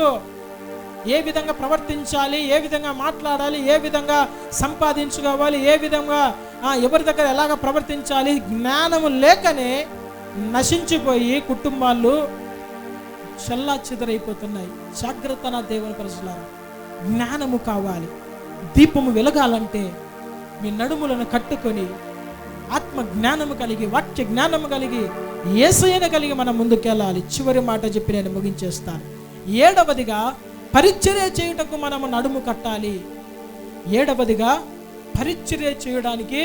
ఏ విధంగా ప్రవర్తించాలి, ఏ విధంగా మాట్లాడాలి, ఏ విధంగా సంపాదించుకోవాలి, ఏ విధంగా ఎవరి దగ్గర ఎలాగ ప్రవర్తించాలి, జ్ఞానము లేకనే నశించిపోయి కుటుంబాలు చల్లా చెదరైపోతున్నాయి. జాగ్రత్త నా దేవుని ప్రజలారా. జ్ఞానము కావాలి. దీపము వెలగాలంటే మీ నడుములను కట్టుకొని ఆత్మ జ్ఞానము కలిగి, వాక్య జ్ఞానము కలిగి, యేసయ్యను కలిగి మనం ముందుకెళ్ళాలి. చివరి మాట చెప్పి నేను ముగించేస్తాను. 7వదిగా పరిచర్య చేయుటకు మనము నడుము కట్టాలి. 7వదిగా పరిచర్య చేయడానికి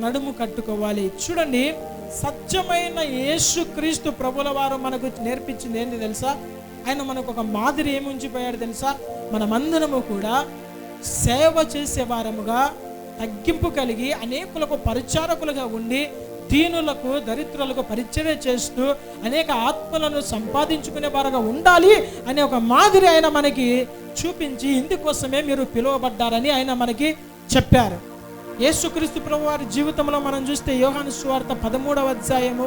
నడుము కట్టుకోవాలి. చూడండి, సత్యమైన యేసుక్రీస్తు ప్రభుల వారు మనకు నేర్పించింది ఏంటి తెలుసా? ఆయన మనకు ఒక మాదిరి ఏమి ఉంచిపోయాడు తెలుసా? మనమందరము కూడా సేవ చేసేవారముగా, తగ్గింపు కలిగి, అనేకులకు పరిచారకులుగా ఉండి, దీనులకు, దరిద్రులకు పరిచర్య చేస్తూ అనేక ఆత్మలను సంపాదించుకునే వారుగా ఉండాలి అనే ఒక మాదిరి ఆయన మనకి చూపించి, ఇందుకోసమే మీరు పిలువబడ్డారని ఆయన మనకి చెప్పారు. యేసుక్రీస్తు ప్రభు వారి జీవితంలో మనం చూస్తే యోహాను సువార్త 13వ అధ్యాయము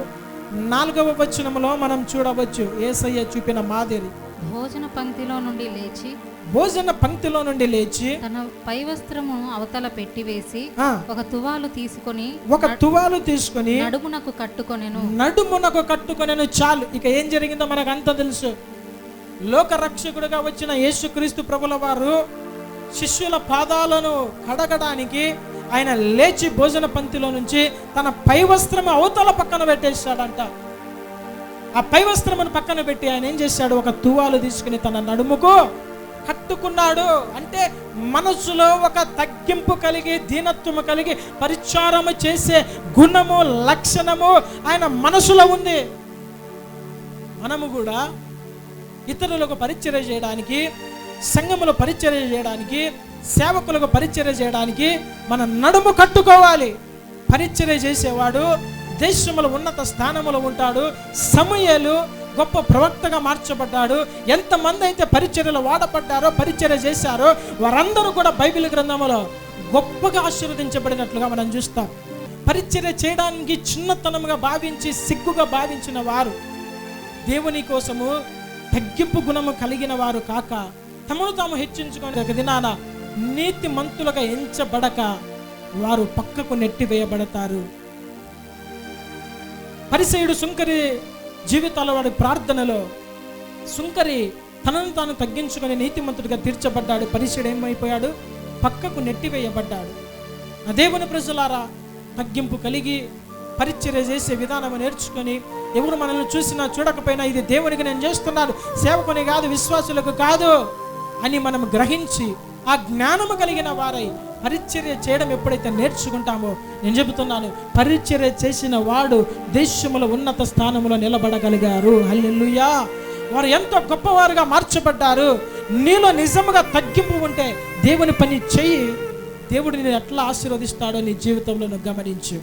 4వ వచనములో మనం చూడవచ్చు యేసయ్య చూపిన మాదిరి. భోజన పంక్తిలో నుండి లేచి తన పై వస్త్రము అవతల పెట్టివేసి ఒక తువాలు తీసుకొని నడుమునకు కట్టుకొనెను. చాలు. ఇక ఏం జరిగిందో మనకు అంత తెలుసు. లోక రక్షకుడిగా వచ్చిన యేసుక్రీస్తు ప్రభుల వారు శిష్యుల పాదాలను కడగడానికి ఆయన లేచి భోజన పంక్తిలో నుంచి తన పై వస్త్రము అవతల పక్కన పెట్టేశాడంట. ఆ పై వస్త్రమును పక్కన పెట్టి ఆయన ఏం చేశాడు? ఒక తువాలు తీసుకుని తన నడుముకు కట్టుకున్నాడు. అంటే మనసులో ఒక తగ్గింపు కలిగి, దీనత్వము కలిగి, పరిచారము చేసే గుణము, లక్షణము ఆయన మనసులో ఉంది. మనము కూడా ఇతరులకు పరిచర్య చేయడానికి, సంఘములో పరిచర్య చేయడానికి, సేవకులకు పరిచర్య చేయడానికి మన నడుము కట్టుకోవాలి. పరిచర్య చేసేవాడు దేశంలో ఉన్నత స్థానంలో ఉంటాడు. సమూయేలు గొప్ప ప్రవక్తగా మార్చబడ్డాడు. ఎంతమంది అయితే పరిచర్యలో వాడబడ్డారో, పరిచర్య చేశారో వారందరూ కూడా బైబిల్ గ్రంథంలో గొప్పగా ఆశీర్వదించబడినట్లుగా మనం చూస్తాం. పరిచర్య చేయడానికి చిన్నతనముగా భావించి, సిగ్గుగా భావించిన వారు దేవుని కోసము తగ్గింపు గుణము కలిగిన వారు కాక, తమను తాము హెచ్చించుకొని ఒక దినాన నీతి మంతులుగా ఎంచబడక వారు పక్కకు నెట్టివేయబడతారు. పరిసయుడు సుంకరి జీవితాల వాడి ప్రార్థనలో సుంకరి తనను తాను తగ్గించుకొని నీతిమంతుడిగా తీర్చబడ్డాడు. పరిసయుడు ఏమైపోయాడు? పక్కకు నెట్టివేయబడ్డాడు. నా దేవుని ప్రజలారా, తగ్గింపు కలిగి పరిచర్య చేసే విధానం నేర్చుకొని, ఎవరు మనల్ని చూసినా చూడకపోయినా ఇది దేవునికి నేను చేస్తున్నాను, సేవకుని కాదు, విశ్వాసులకు కాదు అని మనం గ్రహించి ఆ జ్ఞానము కలిగిన వారై పరిచర్య చేయడం ఎప్పుడైతే నేర్చుకుంటామో, నేను చెబుతున్నాను, పరిచర్య చేసిన వాడు దేశములో ఉన్నత స్థానంలో నిలబడగలిగారు. హల్లెలూయా. వారు ఎంతో గొప్పవారుగా మార్చబడ్డారు. నీలో నిజముగా తగ్గింపు ఉంటే దేవుని పని చెయ్యి. దేవుడు నేను ఎట్లా ఆశీర్వదిస్తాడో నీ జీవితంలో నువ్వు గమనించు.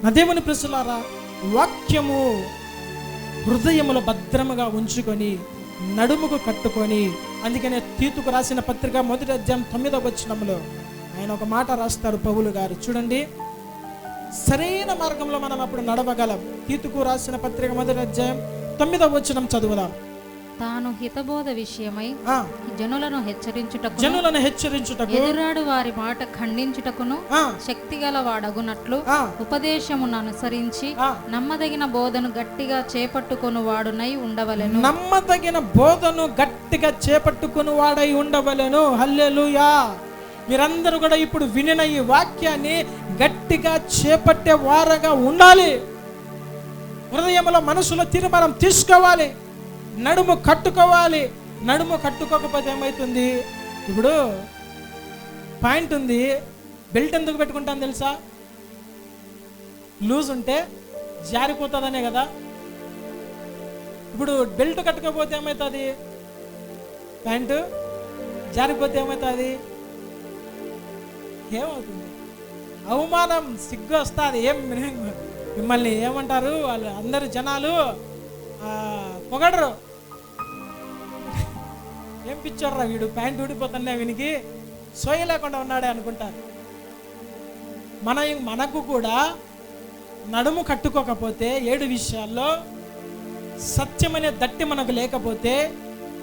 నా దేవుని ప్రజలారా, వాక్యము హృదయములో భద్రముగా ఉంచుకొని నడుముకు కట్టుకొని, అందుకనే తీతుకు రాసిన పత్రిక 1వ అధ్యాయం 9వ వచనంలో ఆయన ఒక మాట రాస్తారు పౌలు గారు. చూడండి, సరైన మార్గంలో మనం అప్పుడు నడవగలం. తీతుకు రాసిన పత్రిక 1వ అధ్యాయం 9వ వచనం చదువుదాం. తాను హితబోధ విషయమై జనులను హెచ్చరించుటకు ఎదురాడు వారి మాట ఖండించుటకును శక్తిగల వాడగునట్లు ఉపదేశమును అనుసరించి నమ్మదగిన బోధను గట్టిగా చేపట్టుకొని వాడునై ఉండవలెను. నమ్మదగిన బోధను గట్టిగా చేపట్టుకొని వాడై ఉండవలెను. హల్లెలూయా. మీరందరూ కూడా ఇప్పుడు వినిన ఈ వాక్యాన్ని గట్టిగా చేపట్టే వారగా ఉండాలి. హృదయంలో మనసులో తీర్మానం తీసుకోవాలి, నడుము కట్టుకోవాలి. నడుము కట్టుకోకపోతే ఏమవుతుంది? ఇప్పుడు పాయింట్ ఉంది, బెల్ట్ ఎందుకు పెట్టుకుంటాను తెలుసా? లూజ్ ఉంటే జారిపోతుందనే కదా. ఇప్పుడు బెల్ట్ కట్టుకోకపోతే ఏమవుతుంది? ప్యాంటు జారిపోతే ఏమవుతుంది? ఏమవుతుంది? అవమానం, సిగ్గు వస్తుంది. మిమ్మల్ని ఏమంటారు వాళ్ళు అందరు జనాలు? పొగడరు. ఏం పిచ్చర్రా వీడు, ప్యాంట్ ఊడిపోతున్నా వీనికి సోయ లేకుండా ఉన్నాడే అనుకుంటారు. మనకు కూడా నడుము కట్టుకోకపోతే 7 విషయాల్లో సత్యమనే దట్టి మనకు లేకపోతే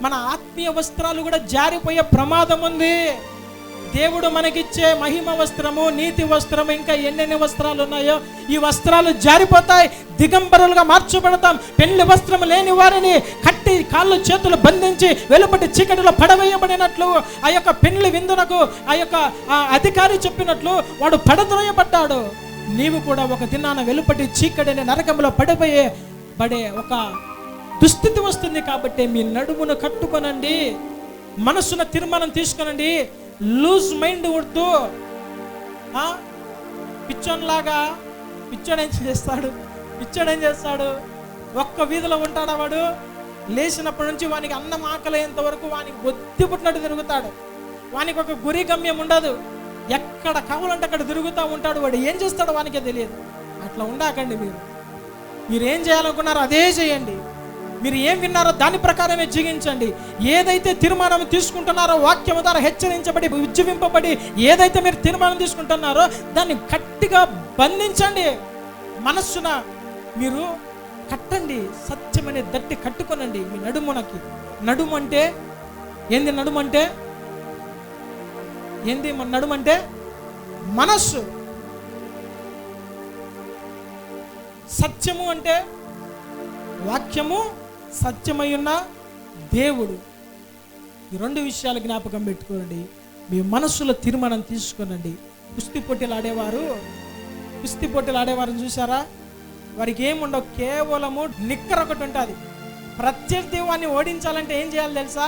మన ఆత్మీయ వస్త్రాలు కూడా జారిపోయే ప్రమాదం ఉంది. దేవుడు మనకిచ్చే మహిమ వస్త్రము, నీతి వస్త్రము, ఇంకా ఎన్నెన్ని వస్త్రాలు ఉన్నాయో ఈ వస్త్రాలు జారిపోతాయి. దిగంబరులుగా మార్చబడతాం. పెళ్లి వస్త్రము లేని వారిని కట్టి కాళ్ళు చేతులు బంధించి వెలుపటి చీకటిలో పడవేయబడినట్లు ఆ యొక్క పెళ్లి విందునకు ఆ యొక్క అధికారి చెప్పినట్లు వాడు పడద్రోయబడ్డాడు. నీవు కూడా ఒక దినాన వెలుపటి చీకటిని నరకంలో పడే ఒక దుస్థితి వస్తుంది. కాబట్టి మీ నడుమును కట్టుకొనండి, మనసున తీర్మానం తీసుకొనండి. లూజ్ మైండ్ వద్దు. పిచ్చోన్లాగా పిచ్చోడు ఏం చేస్తాడు? ఒక్క వీధిలో ఉంటాడా వాడు? లేచినప్పటి నుంచి వానికి అన్నం ఆకలేంత వరకు వానికి బొత్తి పుట్టినట్టు తిరుగుతాడు. వానికి ఒక గురి గమ్యం ఉండదు. ఎక్కడ కావాలంటే అక్కడ తిరుగుతూ ఉంటాడు. వాడు ఏం చేస్తాడో వానికే తెలియదు. అట్లా ఉండాకండి. మీరు ఏం చేయాలనుకున్నారో అదే చేయండి. మీరు ఏం విన్నారో దాని ప్రకారమే జీవించండి. ఏదైతే తీర్మానం తీసుకుంటున్నారో, వాక్యం ద్వారా హెచ్చరించబడి ఉజ్జీవింపబడి ఏదైతే మీరు తీర్మానం తీసుకుంటున్నారో దాన్ని గట్టిగా బంధించండి. మనస్సున మీరు కట్టండి. సత్యమనే దట్టి కట్టుకొనండి మీ నడుమునకి. నడుము అంటే ఏంది? నడుము అంటే మనస్సు. సత్యము అంటే వాక్యము, సత్యమై ఉన్న దేవుడు. ఈ 2 విషయాలు జ్ఞాపకం పెట్టుకోండి. మీ మనస్సులో తీర్మానం తీసుకునండి. కుస్తీ పోటీలు ఆడేవారిని చూసారా? వారికి ఏముండవు, కేవలము నిక్కర ఒకటి ఉంటుంది. ప్రత్యర్థి వాడిని ఓడించాలంటే ఏం చేయాలి తెలుసా?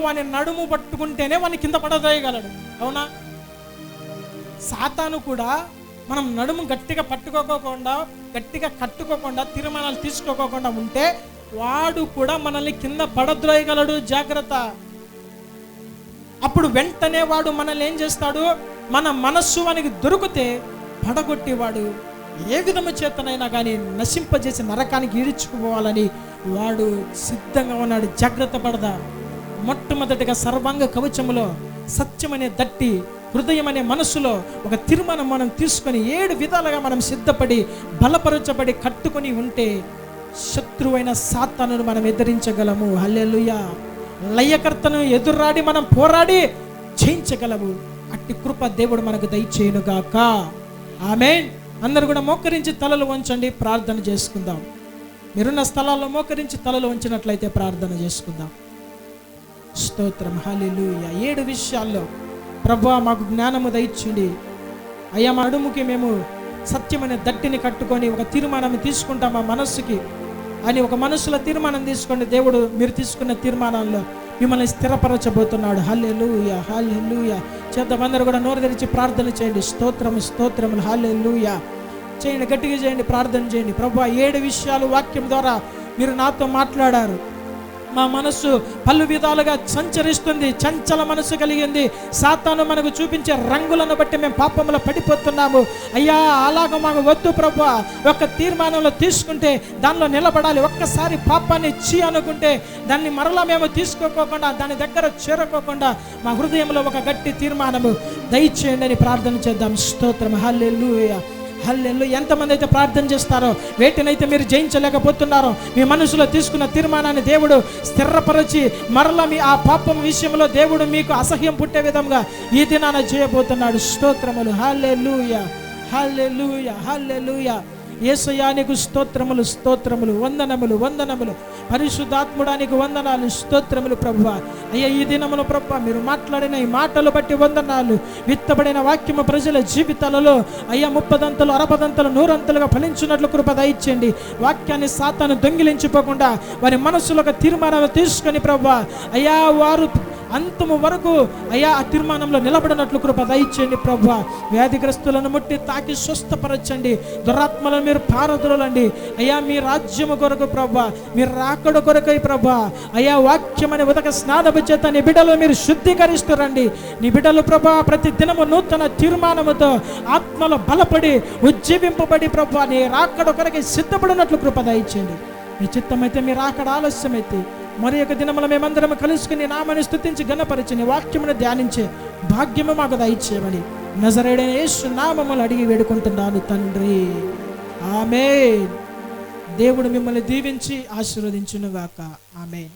వాని నడుము పట్టుకుంటేనే వాడిని కింద పడదోయగలడు. అవునా? సాతాను కూడా మనం నడుము గట్టిగా పట్టుకోకుండా, గట్టిగా కట్టుకోకుండా, తీర్మానాలు తీసుకోకుండా ఉంటే వాడు కూడా మనల్ని కింద పడద్రోయగలడు. జాగ్రత్త. అప్పుడు వెంటనే వాడు మనల్ని ఏం చేస్తాడు? మన మనస్సు వానికి దొరికితే పడగొట్టి వాడు ఏ విధము చేతనైనా కానీ నశింపజేసి నరకానికి ఈడ్చుకుపోవాలని వాడు సిద్ధంగా ఉన్నాడు. జాగ్రత్త పడదా. మొట్టమొదటిగా సర్వాంగ కవచములో సత్యమనే దట్టి, హృదయం అనే మనస్సులో ఒక తీర్మానం మనం తీసుకొని 7 విధాలుగా మనం సిద్ధపడి బలపరచబడి కట్టుకొని ఉంటే శత్రువైన సాతానును మనం ఎదిరించగలము. హల్లెలూయా. లయకర్తను ఎదురాడి మనం పోరాడి జయించగలము. అట్టి కృప దేవుడు మనకు దయచేయునుగాక. ఆమేన్. అందరూ కూడా మోకరించి తలలు వంచండి, ప్రార్థన చేసుకుందాం. మీరున్న స్థలాల్లో మోకరించి తలలు వంచినట్లయితే ప్రార్థన చేసుకుందాం. స్తోత్రం. హల్లెలూయా. 7 విషయాల్లో ప్రభువా మాకు జ్ఞానము దయచేయండి అయ్యా. మా నడుముకి మేము సత్యమైన దట్టిని కట్టుకొని ఒక తీర్మానం తీసుకుంటాం మా మనస్సుకి అని ఒక మనస్సులో తీర్మానం తీసుకోండి. దేవుడు మీరు తీసుకున్న తీర్మానాల్లో మిమ్మల్ని స్థిరపరచబోతున్నాడు. హల్లెలూయా, హల్లెలూయా. చేద్దామందరూ కూడా నోరు తెరిచి ప్రార్థన చేయండి. స్తోత్రము, స్తోత్రములు. హల్లెలూయా. చేయండి, గట్టిగా చేయండి, ప్రార్థన చేయండి. ప్రభువా 7 విషయాలు వాక్యం ద్వారా మీరు నాతో మాట్లాడారు. మా మనస్సు పలు విధాలుగా సంచరిస్తుంది, చంచల మనసు కలిగింది. సాతాను మనకు చూపించే రంగులను బట్టి మేము పాపంలో పడిపోతున్నాము. అయ్యా అలాగ మాకు వద్దు ప్రభువా. ఒక తీర్మానంలో తీసుకుంటే దానిలో నిలబడాలి. ఒక్కసారి పాపాన్ని అనుకుంటే దాన్ని మరలా మేము తీసుకోకుండా, దాని దగ్గర చేరుకోకుండా మా హృదయంలో ఒక గట్టి తీర్మానము దయచేయండి అని ప్రార్థన చేద్దాం. స్తోత్రం. హల్లెలూయా, హల్లెలూయా. ఎంతమంది అయితే ప్రార్థన చేస్తారో, వేటినైతే మీరు జయించలేకపోతున్నారో, మీ మనసులో తీసుకున్న తీర్మానాన్ని దేవుడు స్థిరపరిచి మరలా మీ ఆ పాపం విషయంలో దేవుడు మీకు అసహ్యం పుట్టే విధంగా ఈ దినాన చేయబోతున్నాడు. స్తోత్రములు. హల్లెలూయా, హల్లెలూయా, హల్లెలూయా. యేసయ్యానికి స్తోత్రములు స్తోత్రములు, వందనములు వందనములు. పరిశుద్ధాత్ముడానికి వందనాలు, స్తోత్రములు ప్రభువా. అయ్యా ఈ దినములు ప్రభువా మీరు మాట్లాడిన ఈ మాటలు బట్టి వందనాలు. విత్తబడిన వాక్యము ప్రజల జీవితాలలో అయ్యా 30దంతలు 60దంతలు 100అంతలుగా ఫలించినట్లు కృప దయచేయండి. వాక్యాన్ని సాతాను దొంగిలించిపోకుండా వారి మనసులో తీర్మానాలు తీసుకొని ప్రభువా అయ్యా వారు అంతము వరకు అయ్యా ఆ తీర్మానంలో నిలబడినట్లు కృప దయచేయండి ప్రభువా. వ్యాధిగ్రస్తులను ముట్టి తాకి స్వస్థపరచండి. దురాత్మలను మీరు పారద్రోలండి అయ్యా. మీ రాజ్యము కొరకు ప్రభువా, మీరు రాకడ కొరకై ప్రభువా అయ్యా వాక్యమని ఉదక స్నానము చేత నీ బిడ్డలు మీరు శుద్ధీకరిస్తురండి. నీ బిడ్డలు ప్రభువా ప్రతి దినము నూతన తీర్మానముతో ఆత్మలో బలపడి ఉజ్జీవింపబడి ప్రభువా నీ రాకడ కొరకై సిద్ధపడినట్లు కృప దయచేయండి. మీ చిత్తమైతే మీరు రాకడ ఆలస్యమైతే మరి ఒక దినముల మేమందరం కలుసుకుని నామని స్తుతించి ఘనపరిచి నీ వాక్యమును ధ్యానించే భాగ్యము మాకు దయచేయమని నజరేయుడైన యేసు నామములో అడిగి వేడుకుంటున్నాను తండ్రి, ఆమేన్. దేవుడు మిమ్మల్ని దీవించి ఆశీర్వదించునుగాక. ఆమేన్.